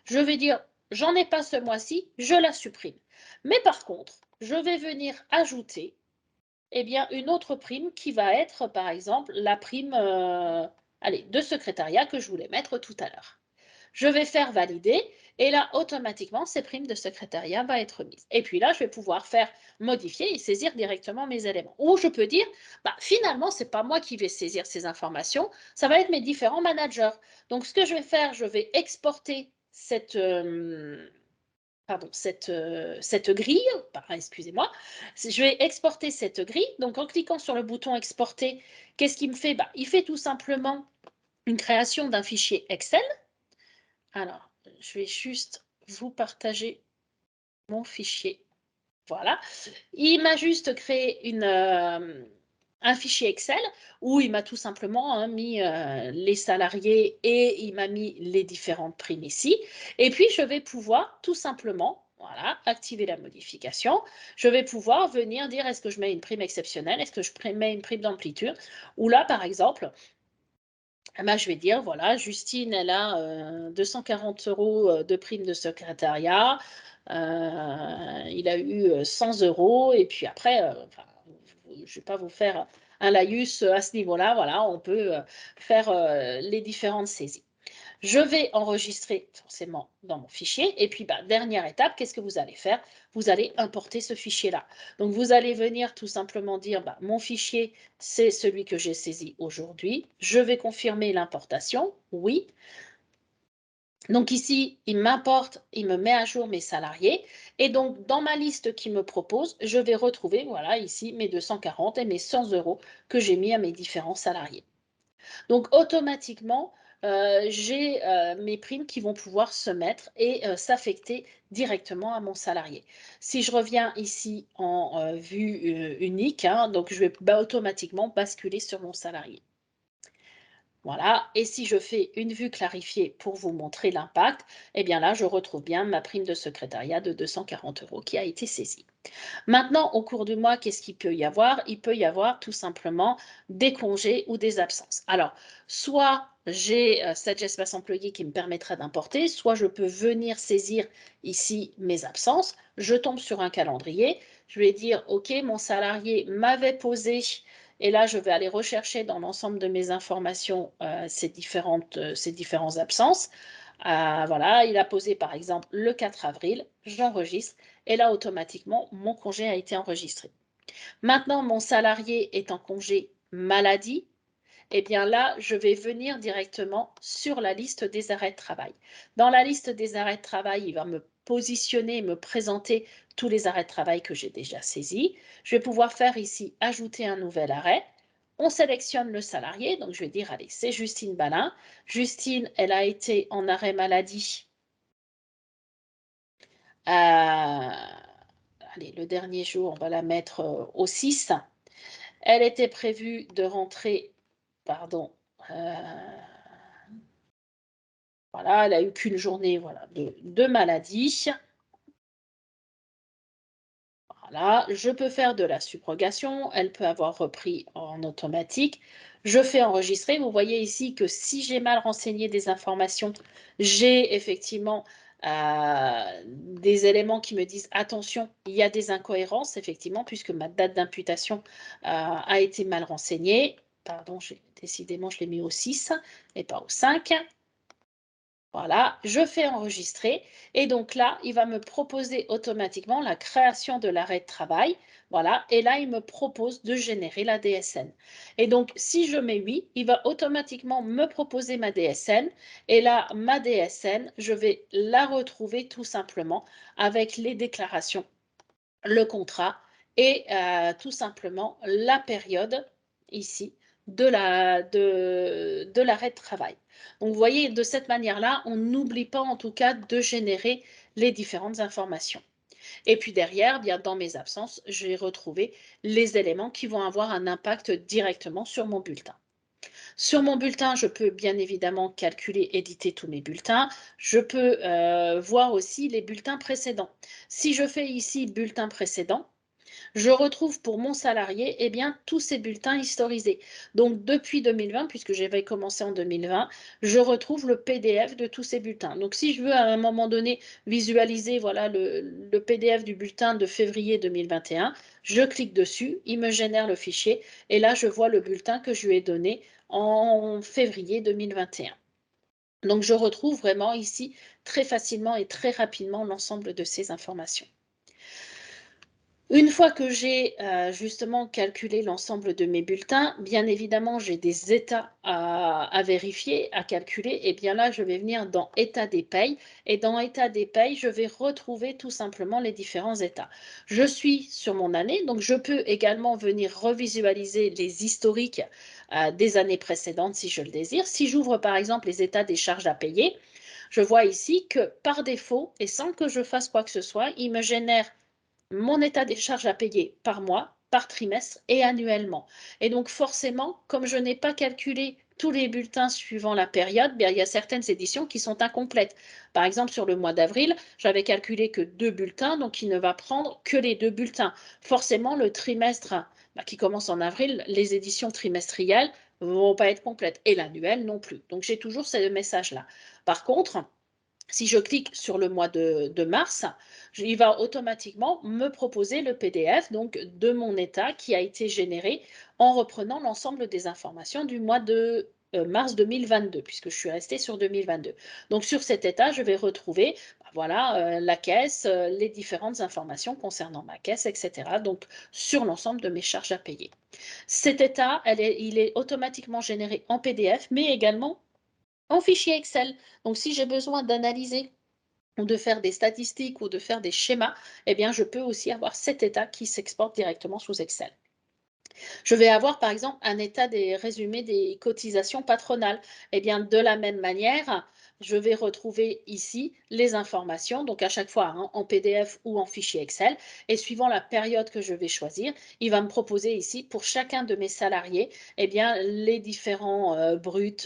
Je vais dire, j'en ai pas ce mois-ci, je la supprime. Mais par contre, je vais venir ajouter une autre prime qui va être, par exemple, la prime de secrétariat que je voulais mettre tout à l'heure. Je vais faire valider et là, automatiquement, ces primes de secrétariat vont être mises. Et puis là, je vais pouvoir faire modifier et saisir directement mes éléments. Ou je peux dire, finalement, ce n'est pas moi qui vais saisir ces informations, ça va être mes différents managers. Donc, ce que je vais faire, je vais exporter cette grille, excusez-moi, je vais exporter cette grille. Donc, en cliquant sur le bouton exporter, qu'est-ce qu'il me fait? Il fait tout simplement une création d'un fichier Excel. Alors, je vais juste vous partager mon fichier. Voilà. Il m'a juste créé un fichier Excel où il m'a tout simplement mis les salariés et il m'a mis les différentes primes ici. Et puis, je vais pouvoir tout simplement, voilà, activer la modification. Je vais pouvoir venir dire est-ce que je mets une prime exceptionnelle, est-ce que je mets une prime d'amplitude. Ou là, par exemple, je vais dire, voilà, Justine, elle a 240 € de prime de secrétariat. Il a eu 100 €. Et puis après, je ne vais pas vous faire un laïus à ce niveau-là. Voilà, on peut faire les différentes saisies. Je vais enregistrer forcément dans mon fichier. Et puis, dernière étape, qu'est-ce que vous allez faire? Vous allez importer ce fichier-là. Donc, vous allez venir tout simplement dire, mon fichier, c'est celui que j'ai saisi aujourd'hui. Je vais confirmer l'importation. Oui. Donc ici, il m'importe, il me met à jour mes salariés et donc dans ma liste qu'il me propose, je vais retrouver, voilà, ici mes 240 et mes 100 € que j'ai mis à mes différents salariés. Donc automatiquement, j'ai, mes primes qui vont pouvoir se mettre et s'affecter directement à mon salarié. Si je reviens ici en, vue, unique, hein, donc je vais automatiquement basculer sur mon salarié. Voilà, et si je fais une vue clarifiée pour vous montrer l'impact, eh bien là, je retrouve bien ma prime de secrétariat de 240 € qui a été saisie. Maintenant, au cours du mois, qu'est-ce qu'il peut y avoir? Il peut y avoir tout simplement des congés ou des absences. Alors, soit j'ai cet espace employé qui me permettra d'importer, soit je peux venir saisir ici mes absences. Je tombe sur un calendrier, je vais dire, OK, mon salarié m'avait posé, et là, je vais aller rechercher dans l'ensemble de mes informations ces différentes absences. Voilà, il a posé par exemple le 4 avril, j'enregistre et là, automatiquement, mon congé a été enregistré. Maintenant, mon salarié est en congé maladie, et bien là, je vais venir directement sur la liste des arrêts de travail. Dans la liste des arrêts de travail, il va me positionner, me présenter tous les arrêts de travail que j'ai déjà saisis. Je vais pouvoir faire ici ajouter un nouvel arrêt. On sélectionne le salarié, donc je vais dire, allez, c'est Justine Balin. Justine, elle a été en arrêt maladie. Allez, le dernier jour, on va la mettre au 6. Elle était prévue de rentrer, pardon, voilà, elle a eu qu'une journée, voilà, de maladie. Voilà, je peux faire de la subrogation, elle peut avoir repris en automatique. Je fais enregistrer. Vous voyez ici que si j'ai mal renseigné des informations, j'ai effectivement des éléments qui me disent attention, il y a des incohérences, effectivement, puisque ma date d'imputation a été mal renseignée. Pardon, décidément, je l'ai mis au 6 et pas au 5. Voilà, je fais enregistrer et donc là, il va me proposer automatiquement la création de l'arrêt de travail. Voilà, et là, il me propose de générer la DSN. Et donc, si je mets oui, il va automatiquement me proposer ma DSN. Et là, ma DSN, je vais la retrouver tout simplement avec les déclarations, le contrat et tout simplement la période ici de l'arrêt de travail. Donc, vous voyez, de cette manière-là, on n'oublie pas en tout cas de générer les différentes informations. Et puis derrière, bien dans mes absences, je vais retrouver les éléments qui vont avoir un impact directement sur mon bulletin. Sur mon bulletin, je peux bien évidemment calculer, éditer tous mes bulletins. Je peux voir aussi les bulletins précédents. Si je fais ici bulletin précédent, je retrouve pour mon salarié eh bien, tous ces bulletins historisés. Donc depuis 2020, puisque j'avais commencé en 2020, je retrouve le PDF de tous ces bulletins. Donc si je veux à un moment donné visualiser voilà, le PDF du bulletin de février 2021, je clique dessus, il me génère le fichier et là je vois le bulletin que je lui ai donné en février 2021. Donc je retrouve vraiment ici très facilement et très rapidement l'ensemble de ces informations. Une fois que j'ai, justement calculé l'ensemble de mes bulletins, bien évidemment, j'ai des états à vérifier, à calculer et bien là, je vais venir dans état des payes et dans état des payes, je vais retrouver tout simplement les différents états. Je suis sur mon année, donc je peux également venir revisualiser les historiques, des années précédentes si je le désire. Si j'ouvre par exemple les états des charges à payer, je vois ici que par défaut et sans que je fasse quoi que ce soit, il me génère mon état des charges à payer par mois, par trimestre et annuellement. Et donc forcément, comme je n'ai pas calculé tous les bulletins suivant la période, bien, il y a certaines éditions qui sont incomplètes. Par exemple, sur le mois d'avril, j'avais calculé que 2 bulletins, donc il ne va prendre que les 2 bulletins. Forcément, le trimestre qui commence en avril, les éditions trimestrielles ne vont pas être complètes et l'annuel non plus. Donc j'ai toujours ce message-là. Par contre, si je clique sur le mois de mars, il va automatiquement me proposer le PDF donc, de mon état qui a été généré en reprenant l'ensemble des informations du mois de mars 2022, puisque je suis restée sur 2022. Donc sur cet état, je vais retrouver voilà, la caisse, les différentes informations concernant ma caisse, etc. Donc sur l'ensemble de mes charges à payer. Cet état, il est automatiquement généré en PDF, mais également en fichier Excel. Donc, si j'ai besoin d'analyser ou de faire des statistiques ou de faire des schémas, eh bien, je peux aussi avoir cet état qui s'exporte directement sous Excel. Je vais avoir par exemple un état des résumés des cotisations patronales. Eh bien, de la même manière, je vais retrouver ici les informations, donc à chaque fois hein, en PDF ou en fichier Excel. Et suivant la période que je vais choisir, il va me proposer ici pour chacun de mes salariés, eh bien, les différents bruts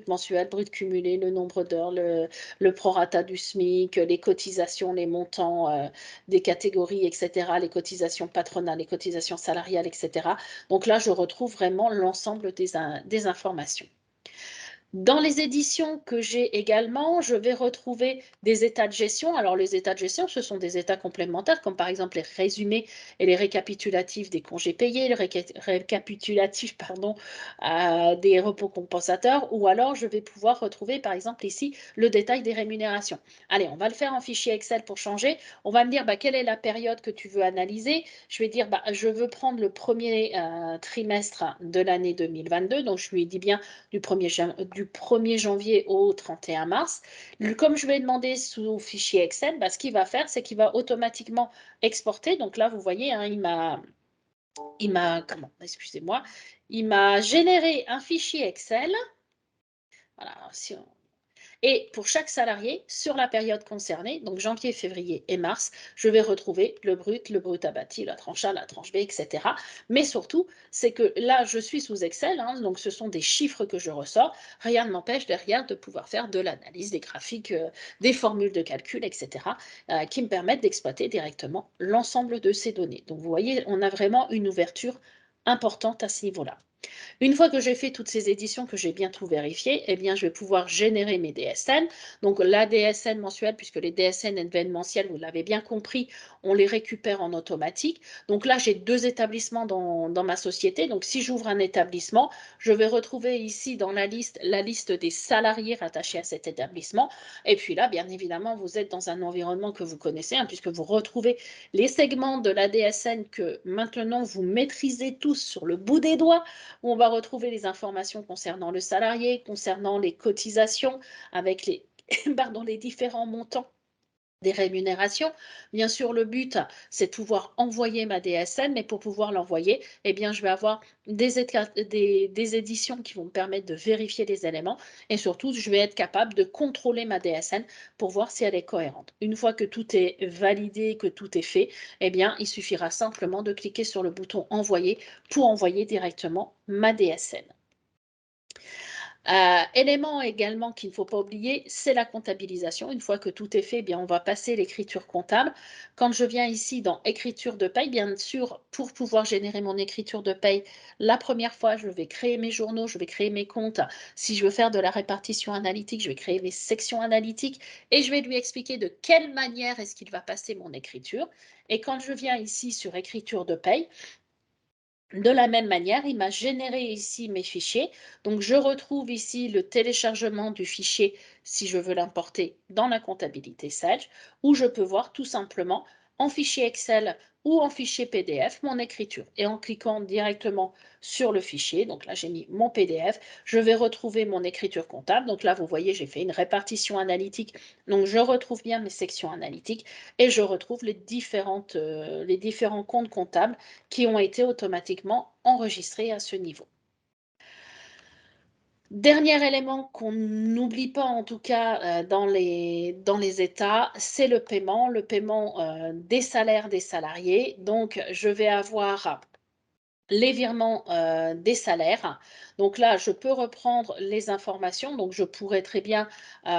mensuels, bruts cumulés, le nombre d'heures, le prorata du SMIC, les cotisations, les montants des catégories, etc., les cotisations patronales, les cotisations salariales, etc. Donc là, je retrouve vraiment l'ensemble des informations. Dans les éditions que j'ai également, je vais retrouver des états de gestion. Alors, les états de gestion, ce sont des états complémentaires, comme par exemple les résumés et les récapitulatifs des congés payés, le récapitulatif pardon, des repos compensateurs, ou alors je vais pouvoir retrouver, par exemple, ici, le détail des rémunérations. Allez, on va le faire en fichier Excel pour changer. On va me dire bah, quelle est la période que tu veux analyser. Je vais dire bah, je veux prendre le premier trimestre de l'année 2022. Donc, je lui dis bien du 1er janvier au 31 mars. Comme je vais demander sous fichier Excel, bah, ce qu'il va faire, c'est qu'il va automatiquement exporter. Donc là, vous voyez, hein, excusez-moi, il m'a généré un fichier Excel. Voilà, si on, et pour chaque salarié, sur la période concernée, donc janvier, février et mars, je vais retrouver le brut abattu, la tranche A, la tranche B, etc. Mais surtout, c'est que là, je suis sous Excel, hein, donc ce sont des chiffres que je ressors. Rien ne m'empêche derrière de pouvoir faire de l'analyse, des graphiques, des formules de calcul, etc., qui me permettent d'exploiter directement l'ensemble de ces données. Donc vous voyez, on a vraiment une ouverture importante à ce niveau-là. Une fois que j'ai fait toutes ces éditions, que j'ai bien tout vérifié, eh bien, je vais pouvoir générer mes DSN. Donc, la DSN mensuelle, puisque les DSN événementiels, vous l'avez bien compris, on les récupère en automatique. Donc là, j'ai 2 établissements dans ma société. Donc, si j'ouvre un établissement, je vais retrouver ici dans la liste des salariés rattachés à cet établissement. Et puis là, bien évidemment, vous êtes dans un environnement que vous connaissez, hein, puisque vous retrouvez les segments de la DSN que maintenant vous maîtrisez tous sur le bout des doigts, où on va retrouver les informations concernant le salarié, concernant les cotisations, avec les, pardon, les différents montants des rémunérations. Bien sûr, le but, c'est de pouvoir envoyer ma DSN, mais pour pouvoir l'envoyer, eh bien, je vais avoir des éditions qui vont me permettre de vérifier les éléments et surtout, je vais être capable de contrôler ma DSN pour voir si elle est cohérente. Une fois que tout est validé, que tout est fait, eh bien, il suffira simplement de cliquer sur le bouton envoyer pour envoyer directement ma DSN. Élément également qu'il ne faut pas oublier, c'est la comptabilisation. Une fois que tout est fait, eh bien, on va passer l'écriture comptable. Quand je viens ici dans écriture de paye, bien sûr, pour pouvoir générer mon écriture de paye, la première fois, je vais créer mes journaux, je vais créer mes comptes. Si je veux faire de la répartition analytique, je vais créer mes sections analytiques et je vais lui expliquer de quelle manière est-ce qu'il va passer mon écriture. Et quand je viens ici sur écriture de paye, de la même manière, il m'a généré ici mes fichiers. Donc, je retrouve ici le téléchargement du fichier si je veux l'importer dans la comptabilité Sage, où je peux voir tout simplement en fichier Excel ou en fichier PDF mon écriture. Et en cliquant directement sur le fichier, donc là j'ai mis mon PDF, je vais retrouver mon écriture comptable. Donc là, vous voyez, j'ai fait une répartition analytique. Donc, je retrouve bien mes sections analytiques et je retrouve les différents comptes comptables qui ont été automatiquement enregistrés à ce niveau. Dernier élément qu'on n'oublie pas en tout cas dans les états, c'est le paiement des salaires des salariés. Donc, je vais avoir les virements des salaires. Donc là, je peux reprendre les informations. Donc, je pourrais très bien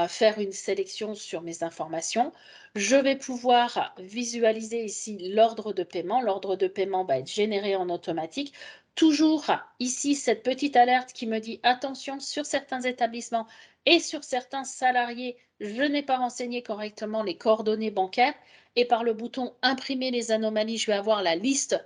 faire une sélection sur mes informations. Je vais pouvoir visualiser ici l'ordre de paiement. L'ordre de paiement va être généré en automatique. Toujours ici, cette petite alerte qui me dit attention sur certains établissements et sur certains salariés, je n'ai pas renseigné correctement les coordonnées bancaires. et par le bouton imprimer les anomalies, je vais avoir la liste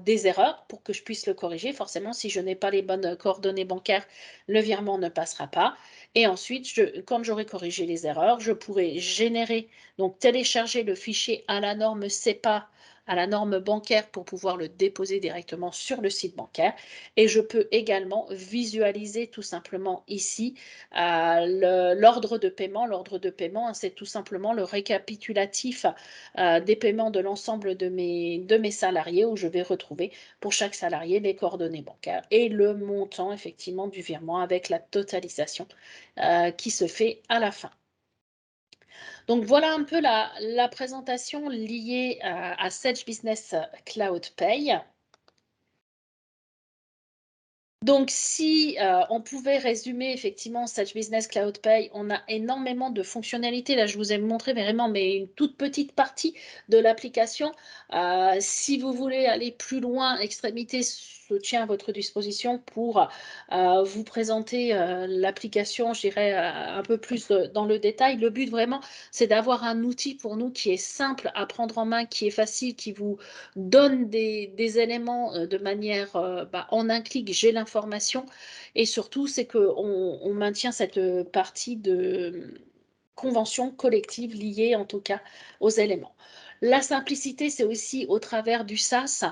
des erreurs pour que je puisse le corriger. Forcément, si je n'ai pas les bonnes coordonnées bancaires, le virement ne passera pas. Et ensuite, quand j'aurai corrigé les erreurs, je pourrai générer, donc télécharger le fichier à la norme CEPA, à la norme bancaire pour pouvoir le déposer directement sur le site bancaire. Et je peux également visualiser tout simplement ici l'ordre de paiement. L'ordre de paiement, c'est tout simplement le récapitulatif des paiements de l'ensemble de mes salariés, où je vais retrouver pour chaque salarié les coordonnées bancaires et le montant effectivement du virement avec la totalisation qui se fait à la fin. Donc voilà un peu la présentation liée à Sage Business Cloud Pay. Donc si on pouvait résumer effectivement Sage Business Cloud Pay, on a énormément de fonctionnalités. Là, je vous ai montré vraiment mais une toute petite partie de l'application. Si vous voulez aller plus loin, Extrémité se tient à votre disposition pour vous présenter l'application, je dirais, un peu plus dans le détail. Le but vraiment, c'est d'avoir un outil pour nous qui est simple à prendre en main, qui est facile, qui vous donne des éléments de manière en un clic, j'ai l'information. Et surtout, c'est qu'on maintient cette partie de convention collective liée en tout cas aux éléments. La simplicité, c'est aussi au travers du SaaS.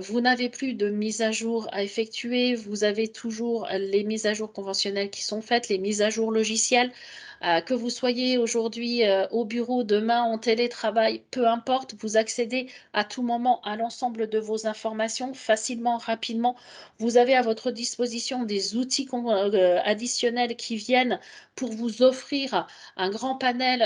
Vous n'avez plus de mise à jour à effectuer. Vous avez toujours les mises à jour conventionnelles qui sont faites, les mises à jour logicielles. Que vous soyez aujourd'hui au bureau, demain en télétravail, peu importe, vous accédez à tout moment à l'ensemble de vos informations facilement, rapidement. Vous avez à votre disposition des outils additionnels qui viennent pour vous offrir un grand panel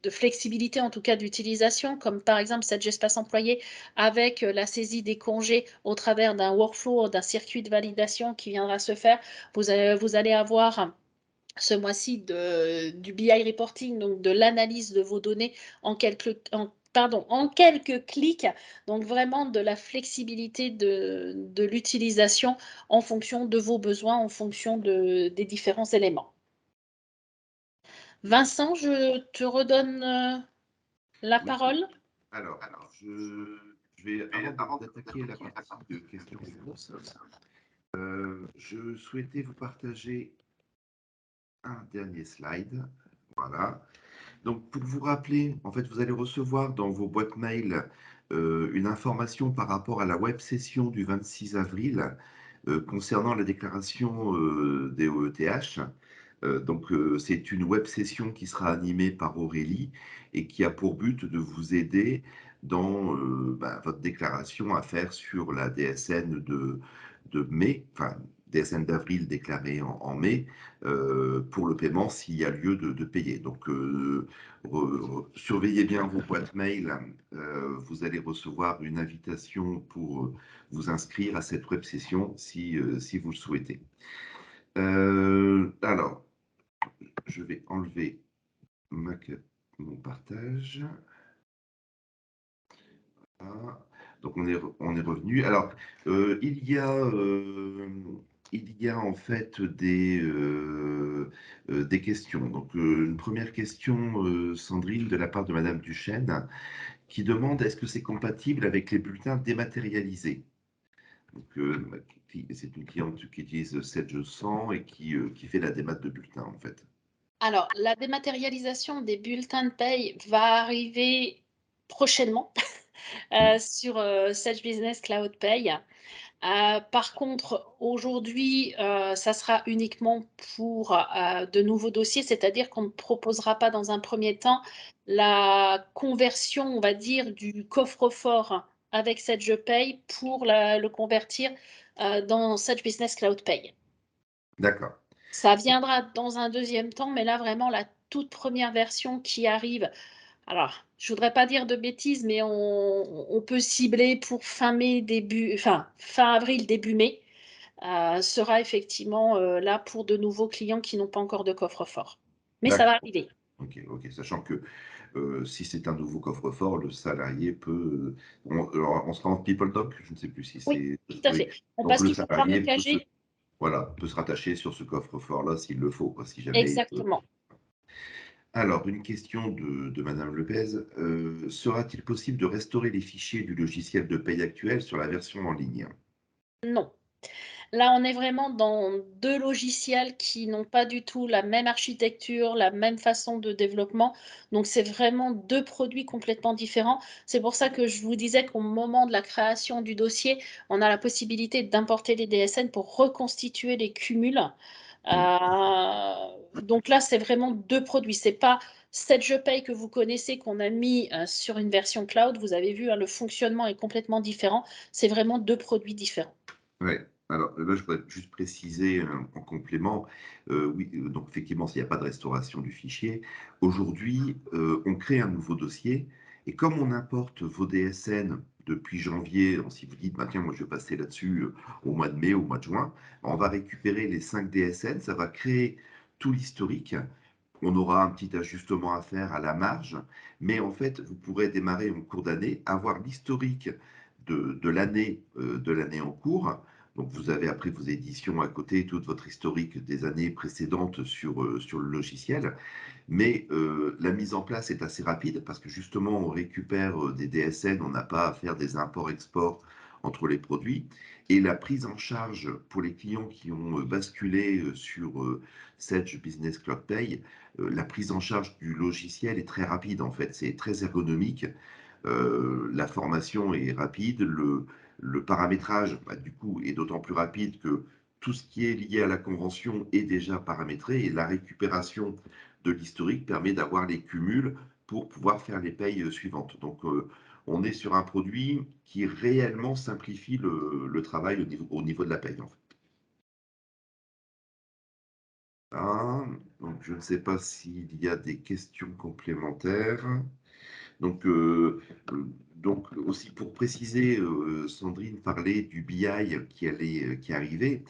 de flexibilité, en tout cas d'utilisation, comme par exemple cette Espace Employé avec la saisie des congés au travers d'un workflow, d'un circuit de validation qui viendra se faire. Vous allez avoir ce mois-ci du BI reporting, donc de l'analyse de vos données en quelques clics, donc vraiment de la flexibilité de l'utilisation en fonction de vos besoins, en fonction des différents éléments. Vincent, je te redonne la Oui. parole. Alors, je vais, avant d'attaquer la partie de questions-réponses, je souhaitais vous partager un dernier slide. Voilà. Donc, pour vous rappeler, en fait, vous allez recevoir dans vos boîtes mail une information par rapport à la web session du 26 avril concernant la déclaration des OETH. C'est une web session qui sera animée par Aurélie et qui a pour but de vous aider dans votre déclaration à faire sur la DSN de mai, enfin DSN d'avril déclarée en mai, pour le paiement s'il y a lieu de payer. Donc, surveillez bien vos boîtes mail. Vous allez recevoir une invitation pour vous inscrire à cette web session si vous le souhaitez. Alors, je vais enlever mon partage. Voilà. Donc on est revenu. Alors, il y a en fait des questions. Donc, une première question, Sandrine, de la part de Madame Duchesne, qui demande est-ce que c'est compatible avec les bulletins dématérialisés? Donc, c'est une cliente qui utilise 7G100 et qui fait la démat de bulletins, en fait. Alors, la dématérialisation des bulletins de paye va arriver prochainement sur Sage Business Cloud Pay. Par contre, aujourd'hui, ça sera uniquement pour de nouveaux dossiers, c'est-à-dire qu'on ne proposera pas dans un premier temps la conversion, on va dire, du coffre-fort avec SagePay pour le convertir dans Sage Business Cloud Pay. D'accord. Ça viendra dans un deuxième temps, mais là, vraiment, la toute première version qui arrive. Alors, je voudrais pas dire de bêtises, mais on peut cibler pour fin avril, début mai, sera effectivement là pour de nouveaux clients qui n'ont pas encore de coffre-fort. Mais ça va D'accord. arriver. Ok, ok. Sachant que si c'est un nouveau coffre-fort, le salarié peut. On sera en People Doc, je ne sais plus si Oui, c'est. tout à Oui. fait. On Donc passe le qu'il faut pas salarié engager. voilà, peut se rattacher sur ce coffre-fort-là s'il le faut, quoi, si jamais. Exactement. Alors, une question de Madame Lepez. Sera-t-il possible de restaurer les fichiers du logiciel de paye actuel sur la version en ligne? Non. Là, on est vraiment dans 2 logiciels qui n'ont pas du tout la même architecture, la même façon de développement. Donc c'est vraiment 2 produits complètement différents. C'est pour ça que je vous disais qu'au moment de la création du dossier, on a la possibilité d'importer les DSN pour reconstituer les cumuls. Mmh. Donc là, c'est vraiment 2 produits. C'est pas 7 Je paye que vous connaissez, qu'on a mis, sur une version cloud. Vous avez vu, hein, le fonctionnement est complètement différent. C'est vraiment 2 produits différents. Ouais. Alors, là, je voudrais juste préciser, en complément, oui, donc effectivement, s'il n'y a pas de restauration du fichier, aujourd'hui, on crée un nouveau dossier et comme on importe vos DSN depuis janvier, alors si vous dites: «Bah, tiens, moi, je vais passer là-dessus, au mois de mai, au mois de juin», on va récupérer les 5 DSN, ça va créer tout l'historique. On aura un petit ajustement à faire à la marge, mais en fait, vous pourrez démarrer en cours d'année, avoir l'historique de l'année en cours. Donc vous avez après vos éditions à côté, toute votre historique des années précédentes sur le logiciel. Mais la mise en place est assez rapide parce que justement, on récupère des DSN, on n'a pas à faire des imports-exports entre les produits. Et la prise en charge pour les clients qui ont basculé sur Sage Business Cloud Pay, la prise en charge du logiciel est très rapide en fait, c'est très ergonomique. La formation est rapide, le paramétrage, bah, du coup, est d'autant plus rapide que tout ce qui est lié à la convention est déjà paramétré et la récupération de l'historique permet d'avoir les cumuls pour pouvoir faire les payes suivantes. Donc, on est sur un produit qui réellement simplifie le travail au niveau de la paye, en fait. Ah, donc, je ne sais pas s'il y a des questions complémentaires. Donc, donc aussi pour préciser, Sandrine parlait du BI qui arrivait.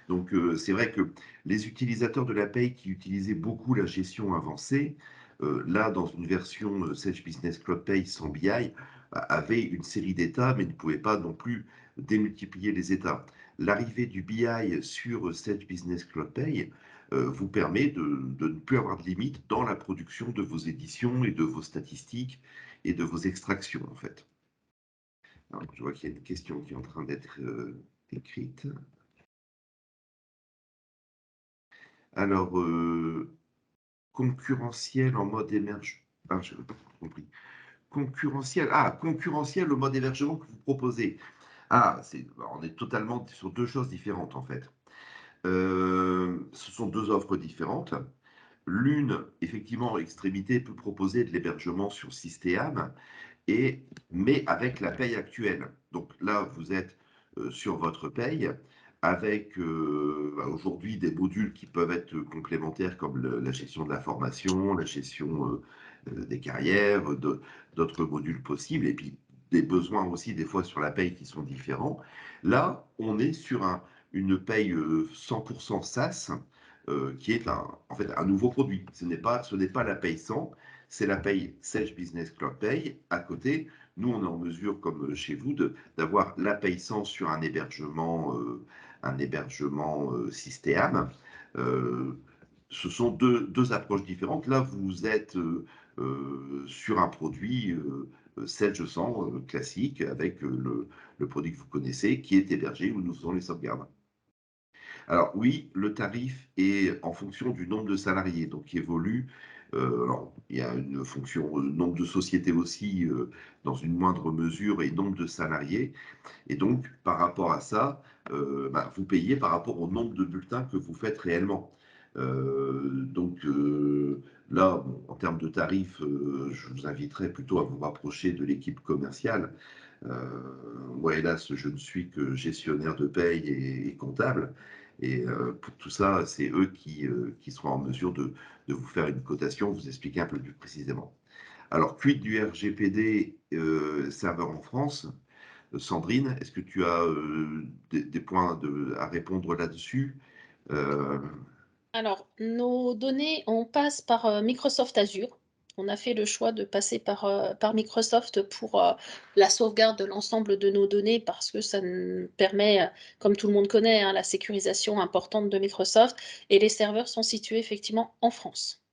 Donc, c'est vrai que les utilisateurs de la paye qui utilisaient beaucoup la gestion avancée, là, dans une version, Sage Business Cloud Pay sans BI, avaient une série d'états, mais ne pouvaient pas non plus démultiplier les états. L'arrivée du BI sur Sage Business Cloud Pay, vous permet de ne plus avoir de limite dans la production de vos éditions et de vos statistiques et de vos extractions, en fait. Alors, je vois qu'il y a une question qui est en train d'être écrite. Alors, concurrentiel en mode émerge. Ah, je n'ai pas compris. Concurrentiel. Ah, concurrentiel au mode hébergement que vous proposez. Ah, on est totalement sur deux choses différentes, en fait. Ce sont deux offres différentes. L'une, effectivement, extrémité peut proposer de l'hébergement sur Systéam, mais avec la paye actuelle. Donc là, vous êtes sur votre paye avec bah, aujourd'hui des modules qui peuvent être complémentaires comme la gestion de la formation, la gestion des carrières, d'autres modules possibles, et puis des besoins aussi des fois sur la paye qui sont différents. Là, on est sur une paye 100% SaaS qui est en fait un nouveau produit. Ce n'est pas la paye 100, c'est la paye Sage Business Cloud Pay. À côté, nous, on est en mesure, comme chez vous, d'avoir la paye 100 sur un hébergement Systéam. Euh, Ce sont deux approches différentes. Là, vous êtes sur un produit Sage 100 classique avec le produit que vous connaissez qui est hébergé où nous faisons les sauvegardes. Alors oui, le tarif est en fonction du nombre de salariés, donc qui évolue. Alors, il y a une fonction nombre de sociétés aussi, dans une moindre mesure, et nombre de salariés. Et donc, par rapport à ça, bah, vous payez par rapport au nombre de bulletins que vous faites réellement. Donc là, bon, en termes de tarifs, je vous inviterais plutôt à vous rapprocher de l'équipe commerciale. Moi, hélas, je ne suis que gestionnaire de paye et comptable. Et pour tout ça, c'est eux qui seront en mesure de vous faire une cotation, vous expliquer un peu plus précisément. Alors, quid du RGPD serveur en France? Sandrine, est-ce que tu as des points à répondre là-dessus? Euh, Alors, nos données, on passe par Microsoft Azure. On a fait le choix de passer par Microsoft pour la sauvegarde de l'ensemble de nos données parce que ça nous permet, comme tout le monde connaît, hein, la sécurisation importante de Microsoft. Et les serveurs sont situés effectivement en France.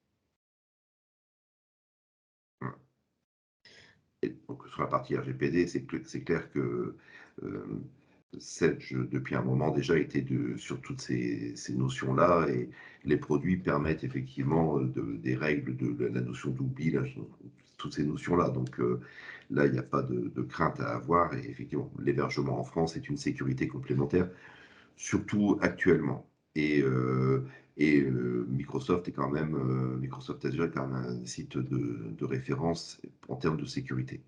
Et donc sur la partie RGPD, c'est clair que, hem, Sedge, depuis un moment déjà, était sur toutes ces notions-là, et les produits permettent effectivement, des règles de la notion d'oubli, là, toutes ces notions-là. Donc, là, il n'y a pas de crainte à avoir, et effectivement, l'hébergement en France est une sécurité complémentaire, surtout actuellement. Microsoft est quand même, Microsoft Azure est quand même un site de référence en termes de sécurité.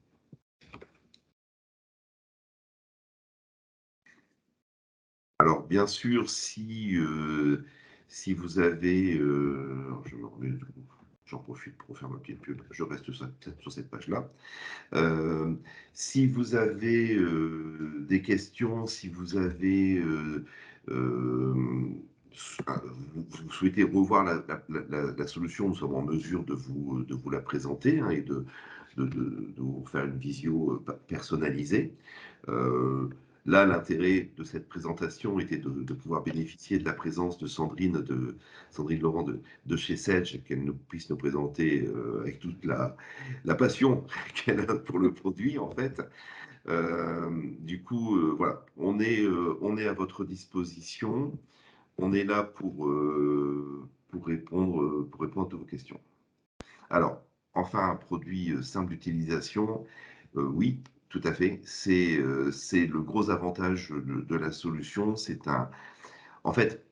Alors bien sûr, si vous avez, je me remets, j'en profite pour faire ma petite pub, je reste sur cette page-là. Hem, Si vous avez, des questions, si vous avez, hem, vous souhaitez revoir la solution, nous sommes en mesure de vous la présenter, hein, et de vous faire une visio, personnalisée. Heu, Là, l'intérêt de cette présentation était de pouvoir bénéficier de la présence de Sandrine Laurent de chez Sedge, qu'elle puisse nous présenter, avec toute la passion qu'elle a pour le produit, en fait. Du coup, voilà, on est à votre disposition. On est là pour répondre à toutes vos questions. Alors, enfin, un produit, simple d'utilisation, oui, tout à fait. C'est le gros avantage de la solution. En fait,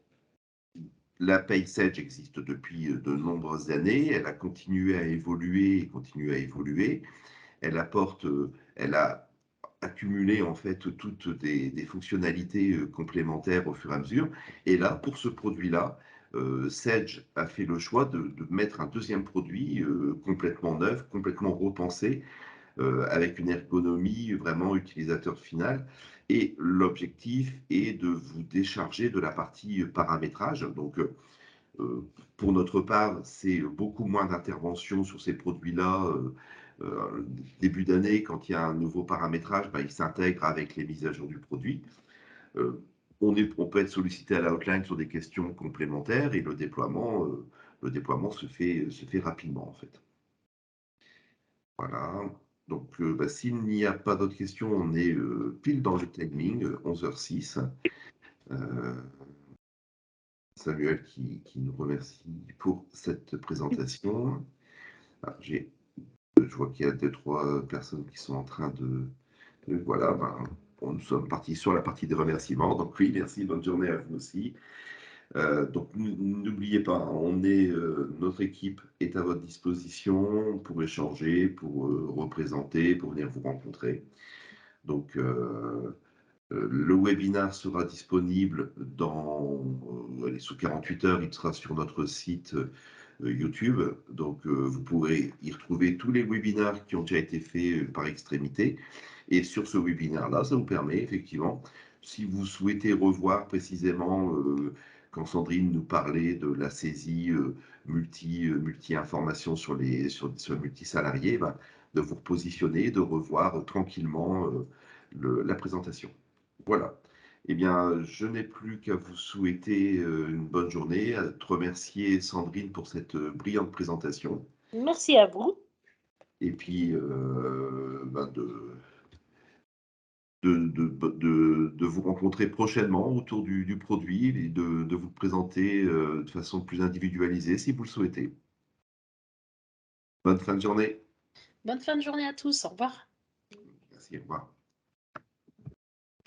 la PaySage existe depuis, de nombreuses années. Elle a continué à évoluer et continue à évoluer. Elle a accumulé, en fait, toutes des fonctionnalités, complémentaires au fur et à mesure. Et là, pour ce produit-là, Sage a fait le choix de mettre un deuxième produit, complètement neuf, complètement repensé, avec une ergonomie vraiment utilisateur final. Et l'objectif est de vous décharger de la partie, paramétrage. Donc, pour notre part, c'est beaucoup moins d'intervention sur ces produits-là. Début d'année, quand il y a un nouveau paramétrage, il s'intègre avec les mises à jour du produit. Euh, on peut être sollicité à la hotline sur des questions complémentaires, et le déploiement se fait rapidement, en fait. Voilà. Donc, s'il n'y a pas d'autres questions, on est, pile dans le timing, 11h06. Samuel qui nous remercie pour cette présentation. Ah, je vois qu'il y a 2-3 personnes qui sont en train voilà, bon, nous sommes partis sur la partie des remerciements. Donc oui, merci, bonne journée à vous aussi. Donc n'oubliez pas, hein, notre équipe est à votre disposition pour échanger, pour, représenter, pour venir vous rencontrer. Donc, le webinaire sera disponible allez, sous 48 heures, il sera sur notre site, YouTube. Donc, vous pourrez y retrouver tous les webinaires qui ont déjà été faits, par extrémité. Et sur ce webinaire-là, ça vous permet effectivement, si vous souhaitez revoir précisément, quand Sandrine nous parlait de la saisie, multi-information sur le multi-salarié, de vous repositionner, de revoir, tranquillement, la présentation. Voilà. Eh bien, je n'ai plus qu'à vous souhaiter, une bonne journée, à te remercier, Sandrine, pour cette, brillante présentation, Merci à vous. et puis, de vous rencontrer prochainement autour du produit, et de vous le présenter, de façon plus individualisée, si vous le souhaitez. Bonne fin de journée. Bonne fin de journée à tous. Au revoir. Merci, au revoir.